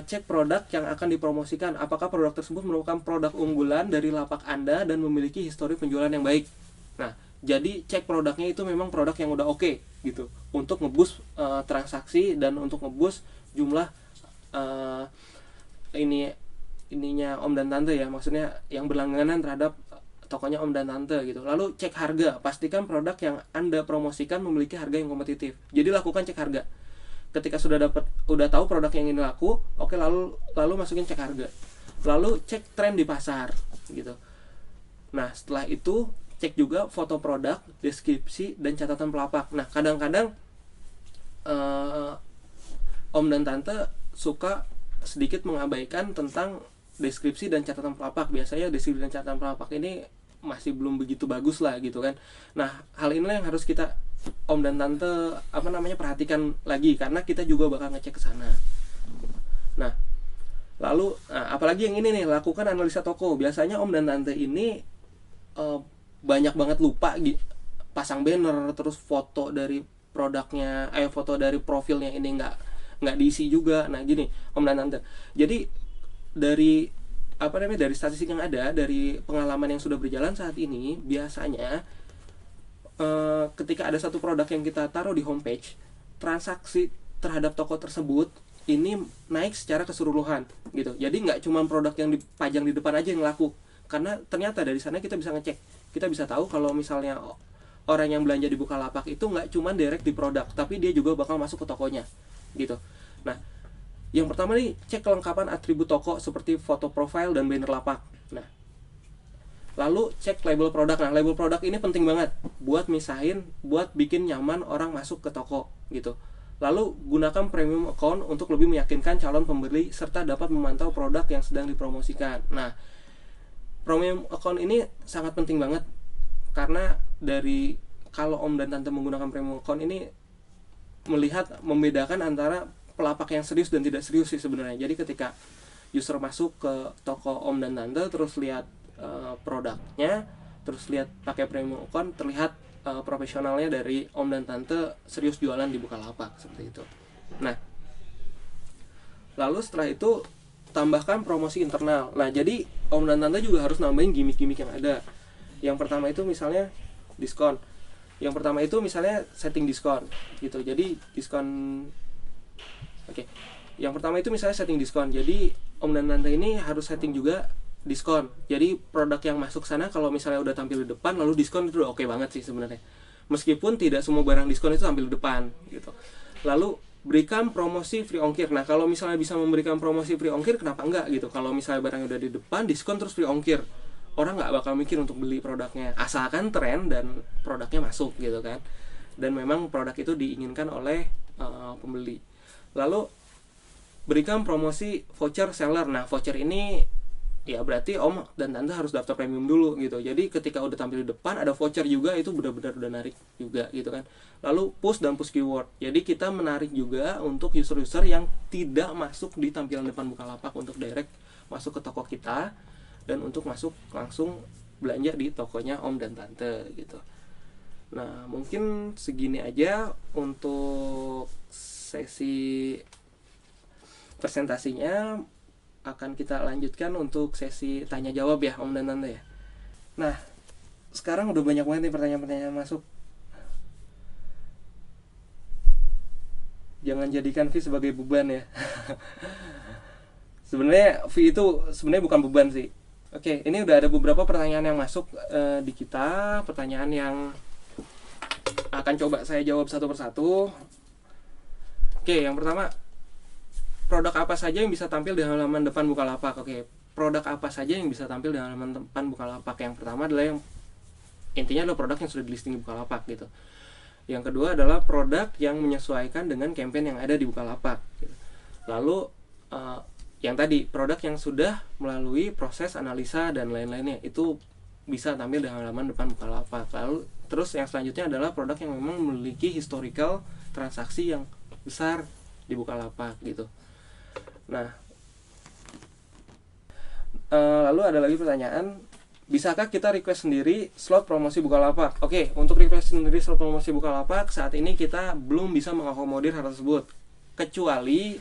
Cek produk yang akan dipromosikan. Apakah produk tersebut merupakan produk unggulan dari lapak Anda dan memiliki histori penjualan yang baik. Nah, jadi cek produknya itu memang produk yang udah oke gitu, untuk ngeboost transaksi dan untuk ngeboost jumlah ininya Om dan Tante ya, maksudnya yang berlangganan terhadap tokonya Om dan Tante gitu. Lalu cek harga, pastikan produk yang Anda promosikan memiliki harga yang kompetitif. Jadi lakukan cek harga. Ketika udah tahu produk yang ini laku, oke, lalu masukin cek harga. Lalu cek tren di pasar gitu. Nah, setelah itu cek juga foto produk, deskripsi, dan catatan pelapak. Nah, kadang-kadang Om dan Tante suka sedikit mengabaikan tentang deskripsi dan catatan pelapak. Biasanya deskripsi dan catatan pelapak ini masih belum begitu bagus lah gitu kan. Nah, hal inilah yang harus kita Om dan Tante perhatikan lagi, karena kita juga bakal ngecek ke sana. Nah, lalu apalagi yang ini nih, lakukan analisa toko. Biasanya Om dan Tante ini banyak banget lupa pasang banner, terus foto dari produknya, foto dari profilnya ini nggak diisi juga. Nah, gini Om dan Tante. Jadi dari dari statistik yang ada, dari pengalaman yang sudah berjalan saat ini, biasanya ketika ada satu produk yang kita taruh di homepage, transaksi terhadap toko tersebut ini naik secara keseluruhan gitu. Jadi nggak cuma produk yang dipajang di depan aja yang laku, karena ternyata dari sana kita bisa ngecek, kita bisa tahu kalau misalnya orang yang belanja di Bukalapak itu nggak cuma direct di produk, tapi dia juga bakal masuk ke tokonya gitu. Nah, yang pertama nih, cek kelengkapan atribut toko seperti foto profile dan banner lapak. Nah, lalu cek label produk. Nah, label produk ini penting banget buat buat bikin nyaman orang masuk ke toko gitu. Lalu gunakan premium account untuk lebih meyakinkan calon pembeli serta dapat memantau produk yang sedang dipromosikan. Nah, premium account ini sangat penting banget, karena kalau Om dan Tante menggunakan premium account ini membedakan antara pelapak yang serius dan tidak serius sih sebenarnya. Jadi ketika user masuk ke toko Om dan Tante, terus lihat produknya, terus lihat pakai premium account, terlihat profesionalnya dari Om dan Tante serius jualan di Bukalapak seperti itu. Nah, lalu setelah itu tambahkan promosi internal. Nah, jadi Om dan Tante juga harus nambahin gimmick-gimmick yang ada. Yang pertama itu misalnya diskon. Yang pertama itu misalnya setting diskon gitu. Jadi diskon Yang pertama itu misalnya setting diskon. Jadi Om dan Tante ini harus setting juga diskon. Jadi produk yang masuk sana kalau misalnya udah tampil di depan lalu diskon itu udah oke banget sih sebenarnya. Meskipun tidak semua barang diskon itu tampil di depan gitu. Lalu berikan promosi free ongkir. Nah, kalau misalnya bisa memberikan promosi free ongkir, kenapa enggak gitu? Kalau misalnya barangnya udah di depan, diskon terus free ongkir, orang nggak bakal mikir untuk beli produknya, asalkan tren dan produknya masuk gitu kan. Dan memang produk itu diinginkan oleh pembeli. Lalu berikan promosi voucher seller. Nah, voucher ini ya berarti Om dan Tante harus daftar premium dulu gitu. Jadi ketika udah tampil di depan ada voucher juga, itu benar-benar udah narik juga gitu kan. Lalu push dan push keyword. Jadi kita menarik juga untuk user-user yang tidak masuk di tampilan depan Bukalapak untuk direct masuk ke toko kita dan untuk masuk langsung belanja di tokonya Om dan Tante gitu. Nah, mungkin segini aja untuk sesi presentasinya. Akan kita lanjutkan untuk sesi tanya jawab ya Om dan Tante ya. Nah, sekarang udah banyak banget nih pertanyaan-pertanyaan masuk. Jangan jadikan fee sebagai beban ya. Sebenarnya fee itu sebenarnya bukan beban sih. Oke, ini udah ada beberapa pertanyaan yang masuk di kita, pertanyaan yang akan coba saya jawab satu persatu. Oke, yang pertama, produk apa saja yang bisa tampil di halaman depan Bukalapak? Oke, produk apa saja yang bisa tampil di halaman depan Bukalapak? Yang pertama adalah yang intinya adalah produk yang sudah di listing di Bukalapak gitu. Yang kedua adalah produk yang menyesuaikan dengan campaign yang ada di Bukalapak gitu. Lalu yang tadi produk yang sudah melalui proses analisa dan lain-lainnya itu bisa tampil di halaman depan Bukalapak. Lalu terus yang selanjutnya adalah produk yang memang memiliki historical transaksi yang besar di Bukalapak gitu. Nah, lalu ada lagi pertanyaan, bisakah kita request sendiri slot promosi Bukalapak? Oke, untuk request sendiri slot promosi Bukalapak saat ini kita belum bisa mengakomodir hal tersebut, kecuali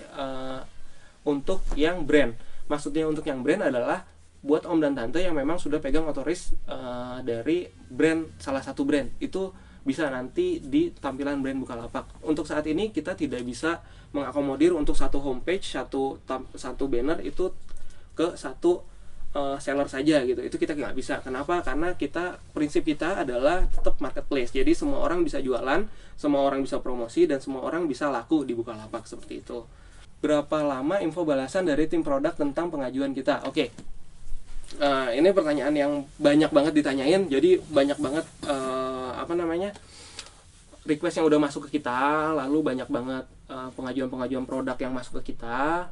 untuk yang brand. Maksudnya untuk yang brand adalah buat Om dan Tante yang memang sudah pegang otoris dari brand, salah satu brand itu bisa nanti di tampilan brand Bukalapak. Untuk saat ini kita tidak bisa mengakomodir untuk satu homepage, satu banner itu ke satu seller saja gitu. Itu kita nggak bisa. Kenapa? Karena prinsip kita adalah tetap marketplace. Jadi semua orang bisa jualan, semua orang bisa promosi, dan semua orang bisa laku di Bukalapak seperti itu. Berapa lama info balasan dari tim produk tentang pengajuan kita? Oke. Ini pertanyaan yang banyak banget ditanyain. Jadi banyak banget request yang udah masuk ke kita, lalu banyak banget pengajuan-pengajuan produk yang masuk ke kita,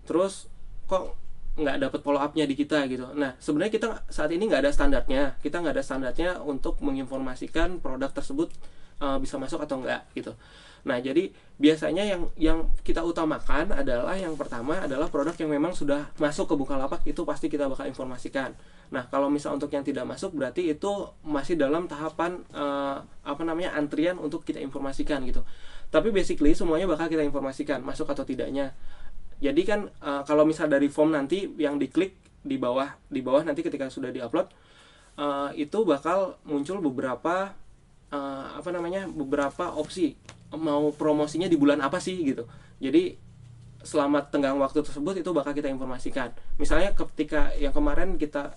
terus kok nggak dapet follow up-nya di kita gitu. Nah, sebenarnya kita saat ini nggak ada standarnya untuk menginformasikan produk tersebut bisa masuk atau enggak gitu. Nah, jadi biasanya yang kita utamakan adalah yang pertama adalah produk yang memang sudah masuk ke Bukalapak, itu pasti kita bakal informasikan. Nah, kalau misal untuk yang tidak masuk berarti itu masih dalam tahapan antrian untuk kita informasikan gitu. Tapi basically semuanya bakal kita informasikan masuk atau tidaknya. Jadi kan kalau misal dari form nanti yang diklik di bawah nanti ketika sudah diupload itu bakal muncul beberapa beberapa opsi mau promosinya di bulan apa sih gitu. Jadi selama tenggang waktu tersebut itu bakal kita informasikan. Misalnya ketika yang kemarin kita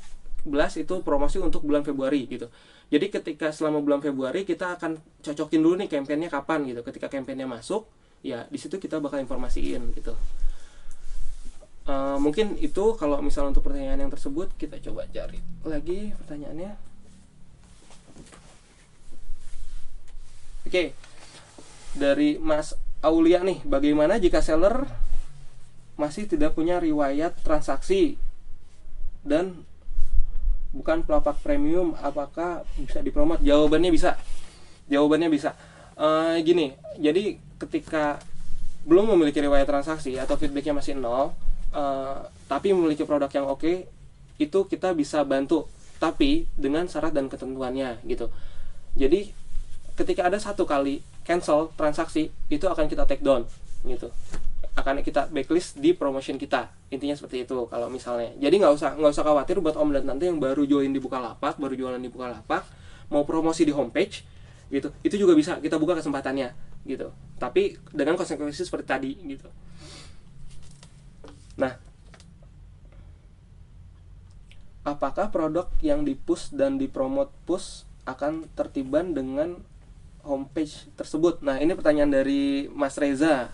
belas itu promosi untuk bulan Februari gitu. Jadi ketika selama bulan Februari kita akan cocokin dulu nih kampanyenya kapan gitu. Ketika kampanyenya masuk, ya di situ kita bakal informasiin gitu. Mungkin itu kalau misalnya untuk pertanyaan yang tersebut. Kita coba cari lagi pertanyaannya. Oke. Dari Mas Aulia nih, bagaimana jika seller masih tidak punya riwayat transaksi dan bukan pelapak premium, apakah bisa dipromot? Jawabannya bisa. Gini, jadi ketika belum memiliki riwayat transaksi atau feedbacknya masih nol, tapi memiliki produk yang oke, itu kita bisa bantu, tapi dengan syarat dan ketentuannya gitu. Jadi ketika ada satu kali cancel transaksi, itu akan kita take down gitu, akan kita backlist di promotion kita, intinya seperti itu kalau misalnya. Jadi nggak usah khawatir buat Om dan Tante yang baru join di Bukalapak, baru jualan di Bukalapak, mau promosi di homepage gitu, itu juga bisa kita buka kesempatannya gitu, tapi dengan konsekuensi seperti tadi gitu. Nah, apakah produk yang di-push dan di-promote push akan tertiban dengan homepage tersebut? Nah, ini pertanyaan dari Mas Reza.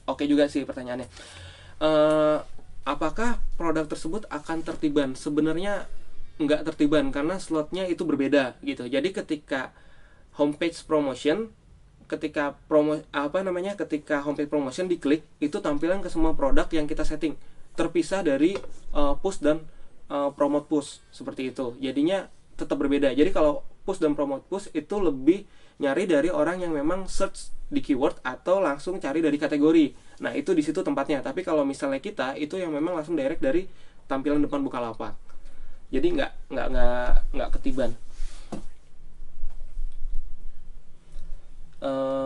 Oke juga sih pertanyaannya. Apakah produk tersebut akan tertiban? Sebenarnya nggak tertiban karena slotnya itu berbeda gitu. Jadi ketika homepage promotion, ketika ketika homepage promotion diklik, itu tampilan ke semua produk yang kita setting, terpisah dari push dan promote push seperti itu. Jadinya tetap berbeda. Jadi kalau push dan promote push itu lebih nyari dari orang yang memang search di keyword atau langsung cari dari kategori. Nah, itu di situ tempatnya. Tapi kalau misalnya kita itu yang memang langsung direct dari tampilan depan Bukalapak. Jadi nggak ketiban.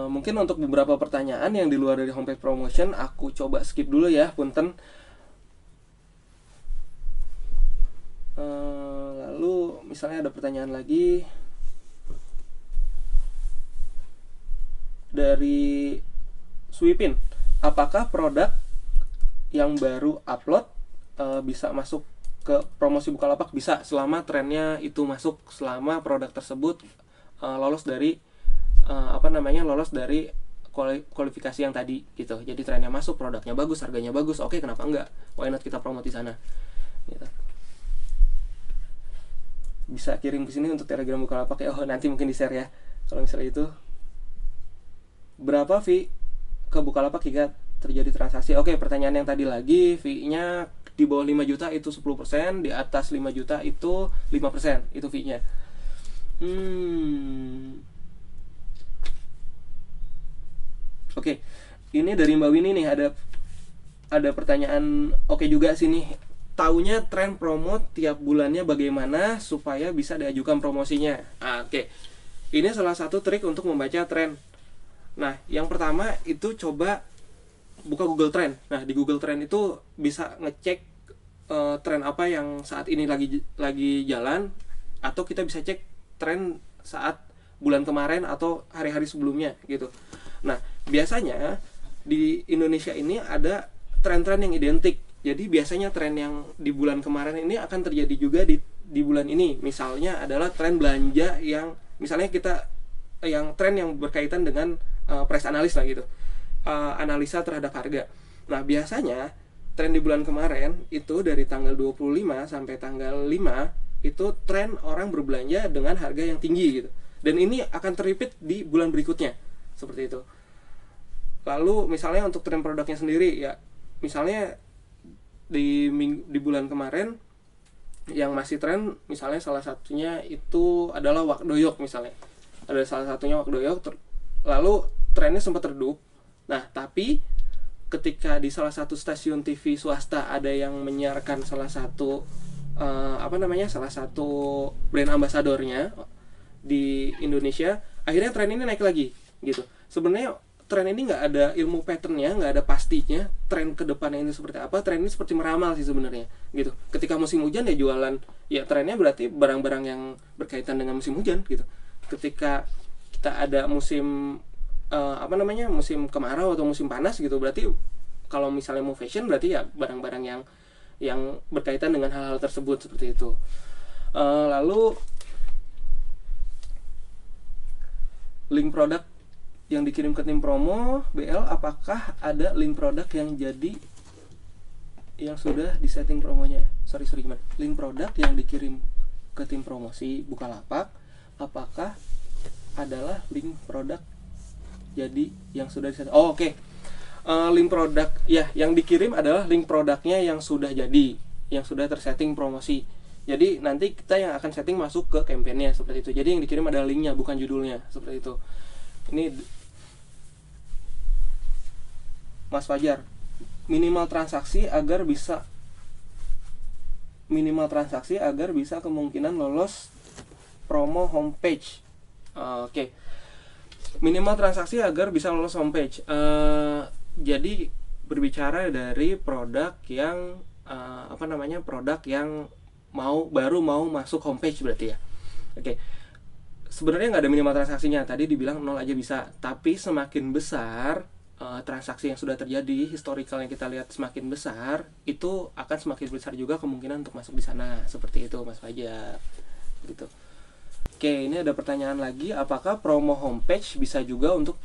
Mungkin untuk beberapa pertanyaan yang di luar dari homepage promotion aku coba skip dulu ya, punten. Lalu misalnya ada pertanyaan lagi dari Swipin, apakah produk yang baru upload bisa masuk ke promosi Bukalapak? Bisa, selama trennya itu masuk, selama produk tersebut lolos dari lolos dari kualifikasi yang tadi gitu. Jadi trennya masuk, produknya bagus, harganya bagus, oke, kenapa enggak, why not kita promote di sana gitu. Bisa kirim ke sini untuk Telegram Bukalapak ya. Oh, nanti mungkin di share ya kalau misalnya itu. Berapa fee ke Bukalapak jika terjadi transaksi? Oke, pertanyaan yang tadi lagi, fee-nya di bawah 5 juta itu 10%, di atas 5 juta itu 5%, itu fee-nya. Oke, ini dari Mbak Winnie nih, ada pertanyaan oke juga sih nih. Taunya tren promote tiap bulannya bagaimana supaya bisa diajukan promosinya? Oke. Ini salah satu trik untuk membaca tren. Nah, yang pertama itu coba buka Google Trend. Nah, di Google Trend itu bisa ngecek tren apa yang saat ini lagi jalan, atau kita bisa cek tren saat bulan kemarin atau hari-hari sebelumnya gitu. Nah, biasanya di Indonesia ini ada tren-tren yang identik. Jadi biasanya tren yang di bulan kemarin ini akan terjadi juga di bulan ini. Misalnya adalah tren belanja yang misalnya yang tren yang berkaitan dengan price analysis lah gitu, analisa terhadap harga. Nah, biasanya tren di bulan kemarin itu dari tanggal 25 sampai tanggal 5 itu tren orang berbelanja dengan harga yang tinggi gitu. Dan ini akan terrepeat di bulan berikutnya seperti itu. Lalu misalnya untuk tren produknya sendiri ya, misalnya di bulan kemarin yang masih tren, misalnya salah satunya itu adalah Wak Doyok misalnya. Ada salah satunya Wak Doyok, lalu trennya sempat redup. Nah, tapi ketika di salah satu stasiun TV swasta ada yang menyiarkan salah satu salah satu brand ambasadornya di Indonesia, akhirnya tren ini naik lagi gitu. Sebenarnya tren ini nggak ada ilmu patternnya, nggak ada pastinya tren kedepannya ini seperti apa. Tren ini seperti meramal sih sebenarnya gitu. Ketika musim hujan ya jualan, ya trennya berarti barang-barang yang berkaitan dengan musim hujan gitu. Ketika kita ada musim musim kemarau atau musim panas gitu, berarti kalau misalnya mau fashion berarti ya barang-barang yang berkaitan dengan hal-hal tersebut seperti itu. Lalu link produk yang dikirim ke tim promo BL, apakah ada link produk yang sudah disetting promonya? Sorry gimana? Link produk yang dikirim ke tim promosi Bukalapak, apakah adalah link produk jadi yang sudah disetting? Oke. Link produk ya yang dikirim adalah link produknya yang sudah jadi, yang sudah tersetting promosi Jadi nanti kita yang akan setting masuk ke campaign-nya seperti itu. Jadi yang dikirim adalah linknya, bukan judulnya, seperti itu. Ini Mas Fajar, minimal transaksi agar bisa kemungkinan lolos promo homepage. Oke. Minimal transaksi agar bisa lolos homepage. Jadi berbicara dari produk yang produk yang baru mau masuk homepage berarti ya. Oke. Sebenarnya nggak ada minimal transaksinya. Tadi dibilang 0 aja bisa. Tapi semakin besar transaksi yang sudah terjadi, historical yang kita lihat semakin besar, itu akan semakin besar juga kemungkinan untuk masuk di sana. Seperti itu Mas Fajar. Gitu. Oke, ini ada pertanyaan lagi, apakah promo homepage bisa juga untuk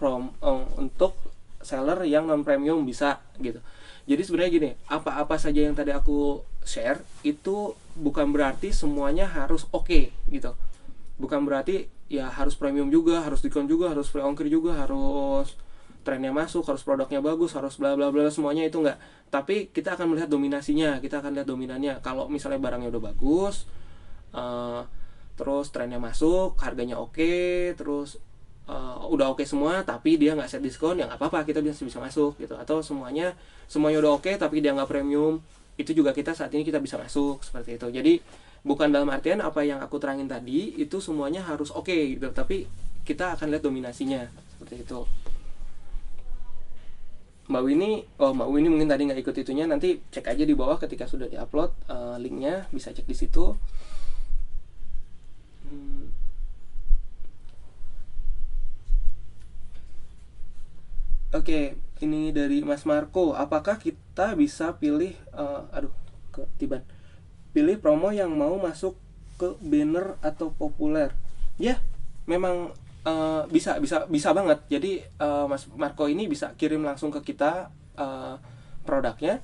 seller yang non premium? Bisa gitu. Jadi sebenarnya gini, apa-apa saja yang tadi aku share itu bukan berarti semuanya harus oke gitu. Bukan berarti ya harus premium juga, harus diskon juga, harus free ongkir juga, harus trennya masuk, harus produknya bagus, harus bla bla bla, semuanya itu enggak. Tapi kita akan melihat dominasinya, kita akan lihat dominannya. Kalau misalnya barangnya udah bagus, terus trennya masuk, harganya oke, terus udah oke semua, tapi dia nggak set diskon, ya nggak apa-apa, kita bisa masuk gitu. Atau semuanya udah oke, tapi dia nggak premium, itu juga kita saat ini kita bisa masuk seperti itu. Jadi bukan dalam artian apa yang aku terangin tadi itu semuanya harus oke gitu, tapi kita akan lihat dominasinya seperti itu. Mbak Winnie mungkin tadi nggak ikut itunya, nanti cek aja di bawah ketika sudah diupload linknya, bisa cek di situ. Oke, ini dari Mas Marco. Apakah kita bisa pilih pilih promo yang mau masuk ke banner atau populer? Ya, memang bisa banget. Jadi Mas Marco ini bisa kirim langsung ke kita produknya,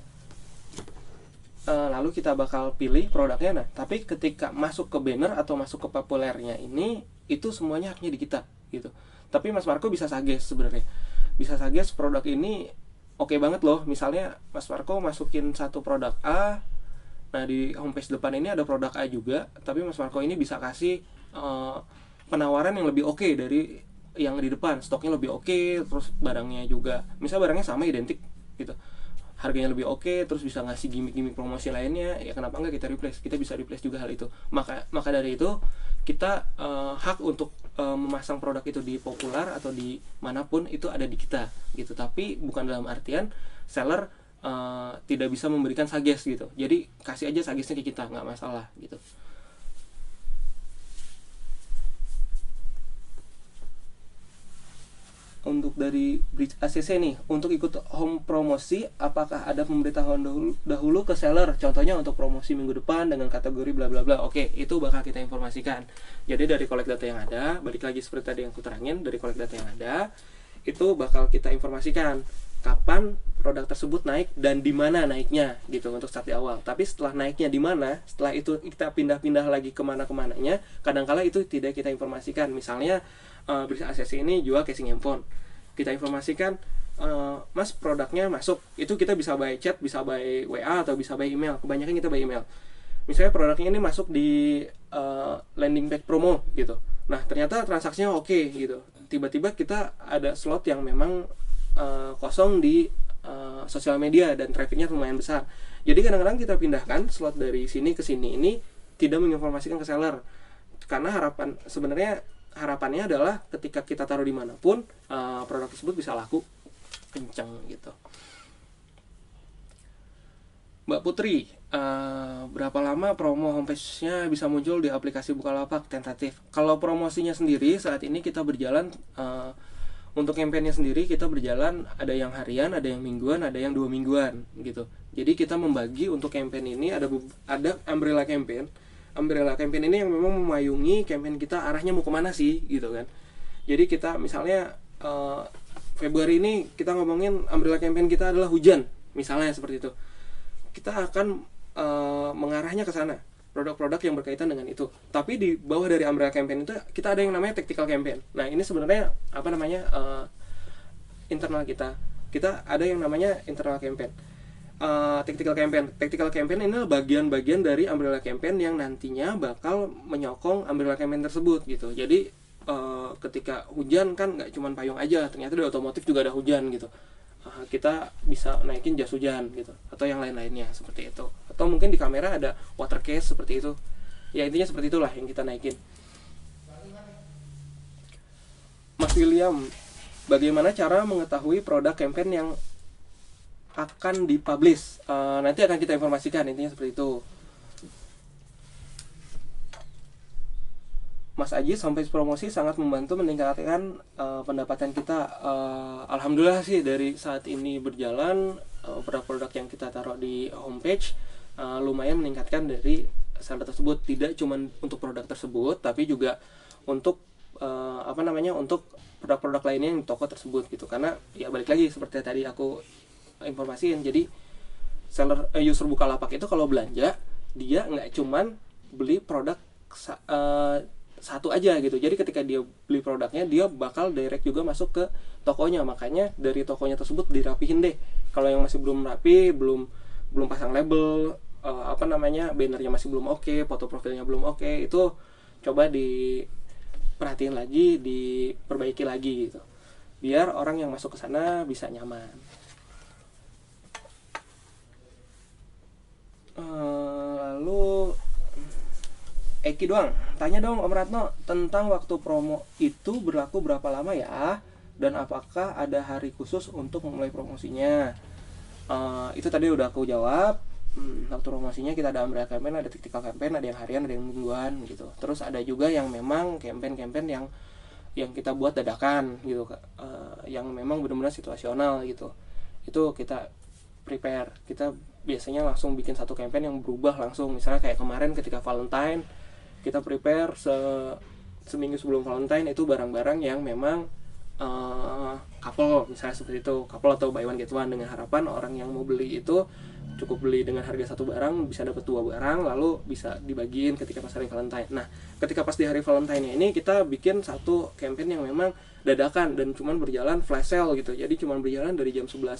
lalu kita bakal pilih produknya. Nah, tapi ketika masuk ke banner atau masuk ke populernya ini, itu semuanya haknya di kita gitu. Tapi Mas Marco bisa suggest sebenarnya. Bisa suggest produk ini oke banget loh. Misalnya Mas Marco masukin satu produk A, nah di homepage depan ini ada produk A juga, tapi Mas Marco ini bisa kasih penawaran yang lebih oke dari yang di depan, stoknya lebih oke, terus barangnya juga, misalnya barangnya sama identik gitu, harganya lebih oke, terus bisa ngasih gimmick-gimmick promosi lainnya, ya kenapa enggak kita replace? Kita bisa replace juga hal itu. Maka dari itu kita hak untuk memasang produk itu di populer atau di manapun itu ada di kita gitu. Tapi bukan dalam artian seller tidak bisa memberikan suggest gitu. Jadi kasih aja suggestnya ke kita, nggak masalah gitu. Untuk dari Bridge ACC nih, untuk ikut home promosi, apakah ada pemberitahuan dahulu ke seller? Contohnya untuk promosi minggu depan dengan kategori bla bla bla. Oke, itu bakal kita informasikan. Jadi dari collect data yang ada, balik lagi seperti tadi yang aku terangin, dari collect data yang ada, itu bakal kita informasikan kapan produk tersebut naik dan di mana naiknya gitu untuk start di awal. Tapi setelah naiknya di mana, setelah itu kita pindah-pindah lagi kemana-kemananya, kadang-kala itu tidak kita informasikan. Misalnya Bridge ACC ini jual casing handphone, kita informasikan Mas produknya masuk, itu kita bisa by chat, bisa by WA atau bisa by email. Kebanyakan kita by email. Misalnya produknya ini masuk di landing page promo gitu. Nah ternyata transaksinya oke gitu. Tiba-tiba kita ada slot yang memang kosong di sosial media dan trafficnya lumayan besar. Jadi kadang-kadang kita pindahkan slot dari sini ke sini ini tidak menginformasikan ke seller, karena harapannya adalah ketika kita taruh dimanapun produk tersebut bisa laku kenceng gitu. Mbak Putri, berapa lama promo homepage-nya bisa muncul di aplikasi Bukalapak tentatif? Kalau promosinya sendiri saat ini kita berjalan, untuk campaign-nya sendiri kita berjalan, ada yang harian, ada yang mingguan, ada yang 2 mingguan gitu. Jadi kita membagi untuk campaign ini ada umbrella campaign. Umbrella campaign ini yang memang memayungi campaign kita arahnya mau kemana sih gitu kan. Jadi kita misalnya Februari ini kita ngomongin umbrella campaign kita adalah hujan, misalnya seperti itu. Kita akan mengarahnya ke sana, produk-produk yang berkaitan dengan itu. Tapi di bawah dari umbrella campaign itu kita ada yang namanya tactical campaign. Nah ini sebenarnya internal kita ada yang namanya internal campaign. tactical campaign. Tactical campaign ini adalah bagian-bagian dari umbrella campaign yang nantinya bakal menyokong umbrella campaign tersebut gitu. Jadi ketika hujan kan nggak cuma payung aja, ternyata di otomotif juga ada hujan gitu. Kita bisa naikin jas hujan gitu, atau yang lain-lainnya seperti itu. Atau mungkin di kamera ada water case seperti itu. Ya intinya seperti itulah yang kita naikin. Mas William, bagaimana cara mengetahui produk campaign yang akan dipublish? Nanti akan kita informasikan, intinya seperti itu. Mas Aji, sampai promosi sangat membantu meningkatkan pendapatan kita. Alhamdulillah sih dari saat ini berjalan, produk-produk yang kita taruh di homepage lumayan meningkatkan dari seller tersebut. Tidak cuma untuk produk tersebut, tapi juga untuk untuk produk-produk lainnya yang di toko tersebut gitu. Karena ya balik lagi seperti tadi aku informasiin, jadi seller user Bukalapak itu kalau belanja dia nggak cuman beli produk satu aja gitu. Jadi ketika dia beli produknya, dia bakal direct juga masuk ke tokonya. Makanya dari tokonya tersebut dirapihin deh. Kalau yang masih belum rapi, belum pasang label, bannernya masih belum oke, foto profilnya belum oke, itu coba diperhatiin lagi, diperbaiki lagi gitu. Biar orang yang masuk ke sana bisa nyaman. Lalu Eki doang, tanya dong Om Ratno tentang waktu promo itu berlaku berapa lama ya, dan apakah ada hari khusus untuk memulai promosinya? Itu tadi udah aku jawab. Waktu promosinya kita ada umbrella campaign, ada tactical campaign, ada yang harian, ada yang mingguan gitu. Terus ada juga yang memang campaign yang kita buat dadakan gitu, yang memang benar-benar situasional gitu. Itu kita prepare, kita biasanya langsung bikin satu campaign yang berubah langsung. Misalnya kayak kemarin ketika Valentine, kita prepare seminggu sebelum Valentine itu barang-barang yang memang couple, misalnya seperti itu, couple atau buy one get one, dengan harapan orang yang mau beli itu cukup beli dengan harga satu barang bisa dapat dua barang, lalu bisa dibagiin ketika pas hari Valentine. Nah, ketika pas di hari Valentine ini kita bikin satu campaign yang memang dadakan dan cuman berjalan flash sale gitu. Jadi cuman berjalan dari jam 10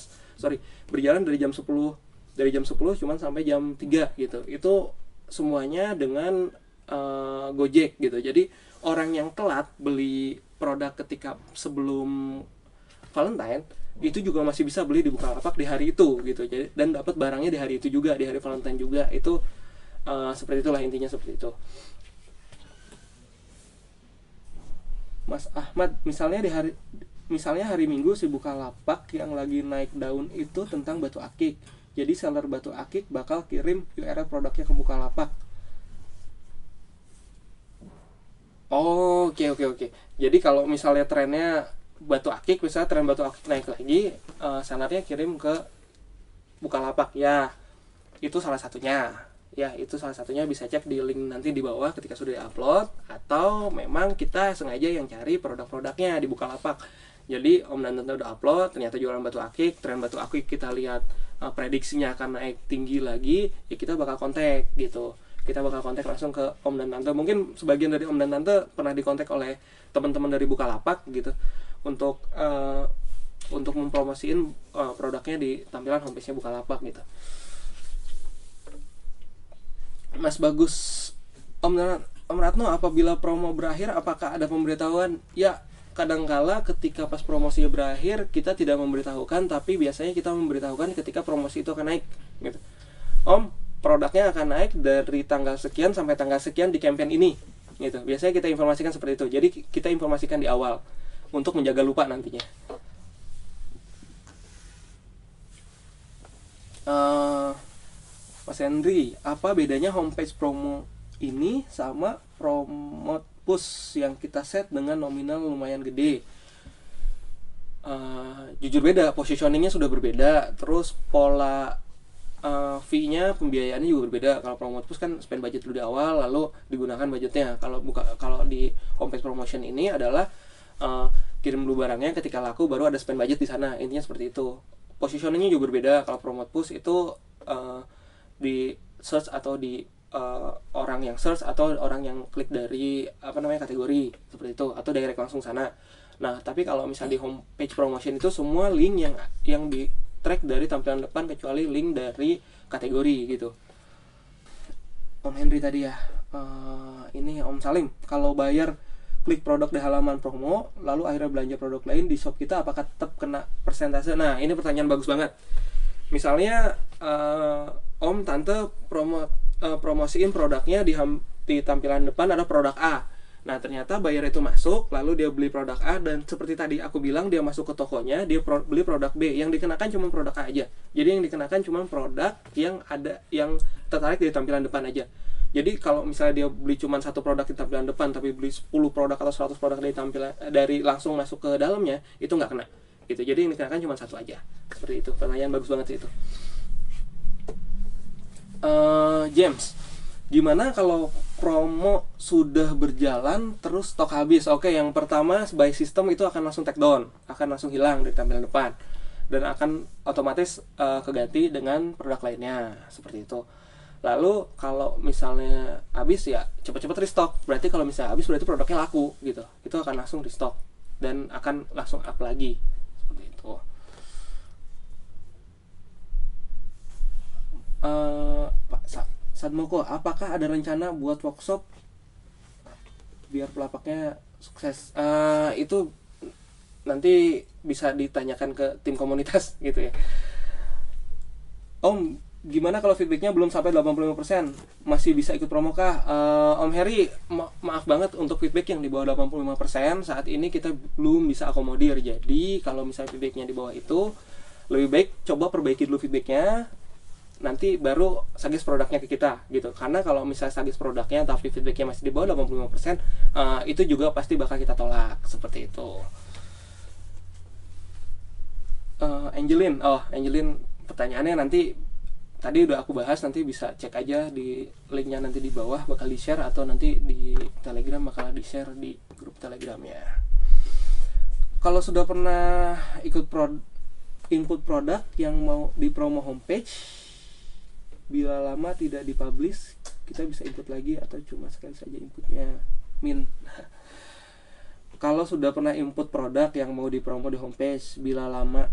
cuman sampai jam 3 gitu. Itu semuanya dengan Gojek gitu. Jadi orang yang telat beli produk ketika sebelum Valentine itu juga masih bisa beli di Bukalapak di hari itu gitu. Jadi dan dapat barangnya di hari itu juga, di hari Valentine juga. Itu seperti itulah, intinya seperti itu. Mas Ahmad, misalnya hari Minggu si Bukalapak yang lagi naik daun itu tentang batu akik. Jadi seller batu akik bakal kirim URL produknya ke Bukalapak. Oke. Jadi kalau misalnya trennya batu akik, misalnya tren batu akik naik lagi, sellernya kirim ke Bukalapak ya. Itu salah satunya. Ya, itu salah satunya, bisa cek di link nanti di bawah ketika sudah di-upload, atau memang kita sengaja yang cari produk-produknya di Bukalapak. Jadi Om dan Tante udah upload, ternyata jualan batu akik, tren batu akik kita lihat prediksinya akan naik tinggi lagi, ya kita bakal kontak gitu. Kita bakal kontak langsung ke Om dan Tante. Mungkin sebagian dari Om dan Tante pernah dikontak oleh teman-teman dari Bukalapak gitu untuk mempromosiin produknya di tampilan homepage-nya Bukalapak gitu. Mas Bagus, Om Ratno, apabila promo berakhir apakah ada pemberitahuan? Ya, kadangkala ketika pas promosi berakhir kita tidak memberitahukan, tapi biasanya kita memberitahukan ketika promosi itu akan naik gitu. Om, produknya akan naik dari tanggal sekian sampai tanggal sekian di campaign ini gitu. Biasanya kita informasikan seperti itu. Jadi kita informasikan di awal untuk menjaga lupa nantinya. Mas Henry, apa bedanya homepage promo ini sama promote push yang kita set dengan nominal lumayan gede? Jujur beda, positioningnya sudah berbeda, terus pola fee-nya, pembiayaannya juga berbeda. Kalau promote push kan spend budget dulu di awal, lalu digunakan budgetnya. Kalau di homepage promotion ini adalah kirim dulu barangnya, ketika laku baru ada spend budget di sana. Intinya seperti itu. Positioningnya juga berbeda. Kalau promote push itu di search atau di orang yang search atau orang yang klik dari kategori seperti itu, atau direct langsung sana. Nah, tapi kalau misalnya di homepage promotion itu semua link yang track dari tampilan depan kecuali link dari kategori gitu. Om Henry tadi ya, ini Om Salim, kalau bayar klik produk di halaman promo lalu akhirnya belanja produk lain di shop kita, apakah tetap kena persentase? Nah, ini pertanyaan bagus banget. Misalnya Om Tante promosiin produknya di tampilan depan ada produk A. Nah, ternyata bayar itu masuk, lalu dia beli produk A, dan seperti tadi aku bilang, dia masuk ke tokonya, dia beli produk B. Yang dikenakan cuma produk A aja. Jadi yang dikenakan cuma produk yang tertarik di tampilan depan aja. Jadi kalau misalnya dia beli cuma satu produk di tampilan depan, tapi beli 10 produk atau 100 produk dari langsung masuk ke dalamnya, itu nggak kena. Gitu. Jadi yang dikenakan cuma satu aja. Seperti itu. Pertanyaan bagus banget sih itu. James, gimana kalau promo sudah berjalan terus stok habis? Oke, yang pertama by system itu akan langsung take down, akan langsung hilang dari tampilan depan, dan akan otomatis keganti dengan produk lainnya, seperti itu. Lalu kalau misalnya habis ya cepat-cepat restock. Berarti kalau misalnya habis berarti produknya laku gitu. Itu akan langsung restock dan akan langsung up lagi, seperti itu. Pak Sadmoko, apakah ada rencana buat workshop biar pelapaknya sukses? Itu nanti bisa ditanyakan ke tim komunitas gitu ya. Om, gimana kalau feedbacknya belum sampai 85%? Masih bisa ikut promo kah? Om Heri, maaf banget untuk feedback yang di bawah 85%. Saat ini kita belum bisa akomodir. Jadi kalau misalnya feedbacknya di bawah itu, lebih baik coba perbaiki dulu feedbacknya, nanti baru suggest produknya ke kita gitu. Karena kalau misalnya suggest produknya tapi feedbacknya masih di bawah 85%, itu juga pasti bakal kita tolak, seperti itu. Angelin, pertanyaannya nanti tadi udah aku bahas, nanti bisa cek aja di linknya nanti di bawah, bakal di share, atau nanti di Telegram bakal di share di grup Telegramnya. Kalau sudah pernah ikut input produk yang mau di promo homepage, bila lama tidak dipublish, kita bisa input lagi atau cuma sekali saja inputnya? Min. Kalau sudah pernah input produk yang mau dipromo di homepage, bila lama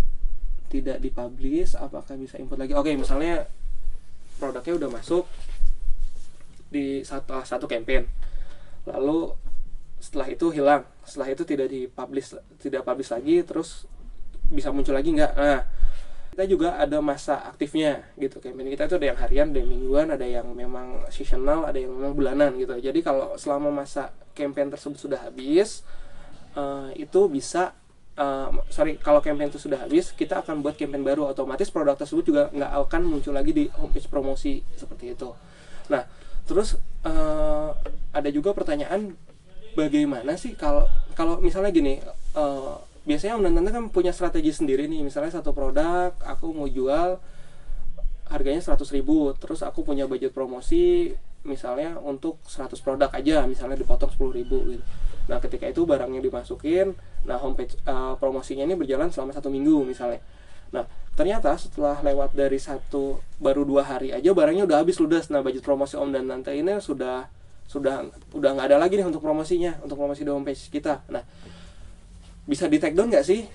tidak dipublish, apakah bisa input lagi? Oke, misalnya produknya udah masuk di satu campaign, lalu setelah itu hilang, setelah itu tidak publish lagi, terus bisa muncul lagi nggak? Nah, kita juga ada masa aktifnya gitu. Campaign kita itu ada yang harian, ada yang mingguan, ada yang memang seasonal, ada yang memang bulanan gitu. Jadi kalau selama masa campaign tersebut sudah habis, itu bisa kalau campaign itu sudah habis, kita akan buat campaign baru. Otomatis produk tersebut juga nggak akan muncul lagi di homepage promosi, seperti itu. Nah, terus ada juga pertanyaan, bagaimana sih kalau misalnya gini, biasanya Om dan Tante kan punya strategi sendiri nih. Misalnya satu produk aku mau jual harganya 100.000, terus aku punya budget promosi misalnya untuk 100 produk aja, misalnya dipotong 10.000 gitu. Nah, ketika itu barangnya dimasukin, nah homepage promosinya ini berjalan selama 1 minggu misalnya. Nah, ternyata setelah lewat dari baru 2 hari aja barangnya udah habis ludes. Nah, budget promosi Om dan Tante ini udah nggak ada lagi nih untuk promosinya, untuk promosi di homepage kita. Nah, bisa di take down nggak sih?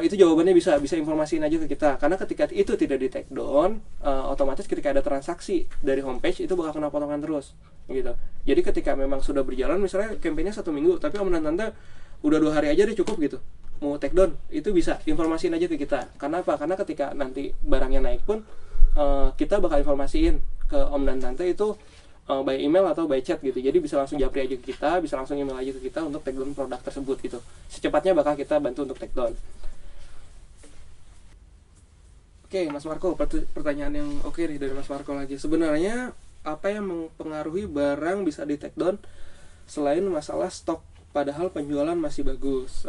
Itu jawabannya bisa informasiin aja ke kita. Karena ketika itu tidak di take down, otomatis ketika ada transaksi dari homepage itu bakal kena potongan terus gitu. Jadi ketika memang sudah berjalan, misalnya campaignnya 1 minggu, tapi Om dan Tante udah 2 hari aja deh cukup gitu, mau take down, itu bisa informasiin aja ke kita. Karena apa? Karena ketika nanti barangnya naik pun, kita bakal informasiin ke Om dan Tante itu by email atau by chat gitu. Jadi bisa langsung japri aja ke kita, bisa langsung email aja ke kita untuk take down produk tersebut gitu. Secepatnya bakal kita bantu untuk take down. Oke, Mas Marco, pertanyaan yang oke nih dari Mas Marco lagi. Sebenarnya apa yang mempengaruhi barang bisa di take down selain masalah stok, padahal penjualan masih bagus?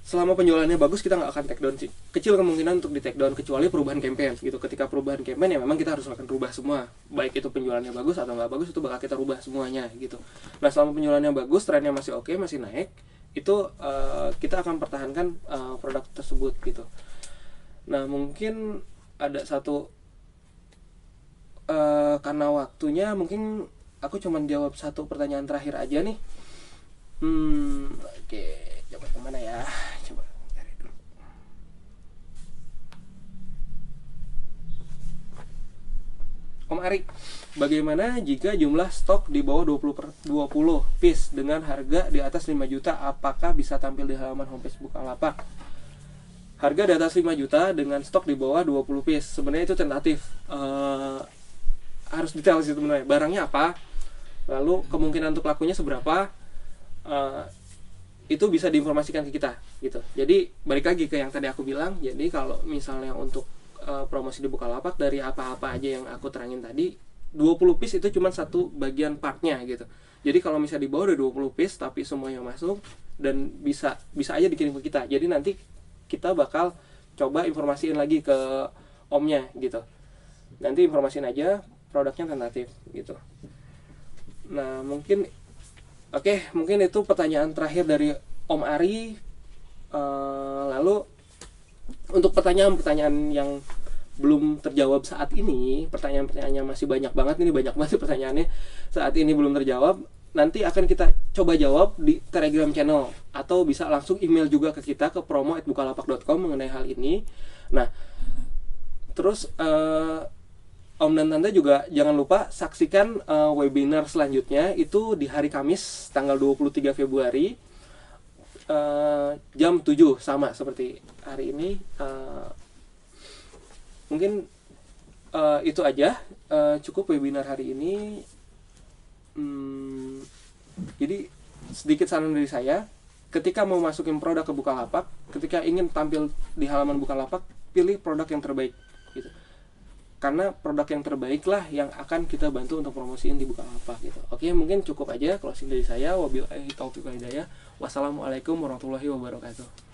Selama penjualannya bagus, kita nggak akan take down sih. Kecil kemungkinan untuk di take down, kecuali perubahan campaign gitu. Ketika perubahan campaign ya memang kita harus akan rubah semua, baik itu penjualannya bagus atau nggak bagus, itu bakal kita rubah semuanya gitu. Nah, selama penjualannya bagus, trennya masih oke, masih naik, itu kita akan pertahankan produk tersebut gitu. Nah, mungkin ada satu, karena waktunya mungkin aku cuma jawab satu pertanyaan terakhir aja nih. Oke, coba kemana ya? Coba cari dulu. Ari, bagaimana jika jumlah stok di bawah 20 piece dengan harga di atas 5 juta, apakah bisa tampil di halaman homepage Bukalapak? Harga di atas 5 juta dengan stok di bawah 20 piece, sebenarnya itu tentatif. Harus detail sih sebenarnya, barangnya apa, lalu kemungkinan untuk lakunya seberapa, itu bisa diinformasikan ke kita gitu. Jadi balik lagi ke yang tadi aku bilang, jadi kalau misalnya untuk promosi di Bukalapak, dari apa-apa aja yang aku terangin tadi, 20 piece itu cuma satu bagian partnya gitu. Jadi kalau misalnya di bawah ada 20 piece tapi semuanya masuk, dan bisa aja dikirim ke kita, jadi nanti kita bakal coba informasiin lagi ke omnya gitu. Nanti informasiin aja produknya tentatif gitu. Nah mungkin mungkin itu pertanyaan terakhir dari Om Ari. Lalu untuk pertanyaan-pertanyaan yang belum terjawab saat ini, pertanyaan-pertanyaannya masih banyak banget, ini banyak banget pertanyaannya saat ini belum terjawab, nanti akan kita coba jawab di Telegram channel, atau bisa langsung email juga ke kita ke promo@bukalapak.com mengenai hal ini. Nah terus Om dan Tante juga jangan lupa saksikan webinar selanjutnya, itu di hari Kamis tanggal 23 Februari jam 7, sama seperti hari ini. Mungkin itu aja, cukup webinar hari ini. Jadi sedikit saran dari saya, ketika mau masukin produk ke Bukalapak, ketika ingin tampil di halaman Bukalapak, pilih produk yang terbaik gitu. Karena produk yang terbaik lah yang akan kita bantu untuk promosiin di Bukalapak gitu. Oke, mungkin cukup aja closing dari saya. Wabillahi taufiq wal hidayah. Wassalamualaikum warahmatullahi wabarakatuh.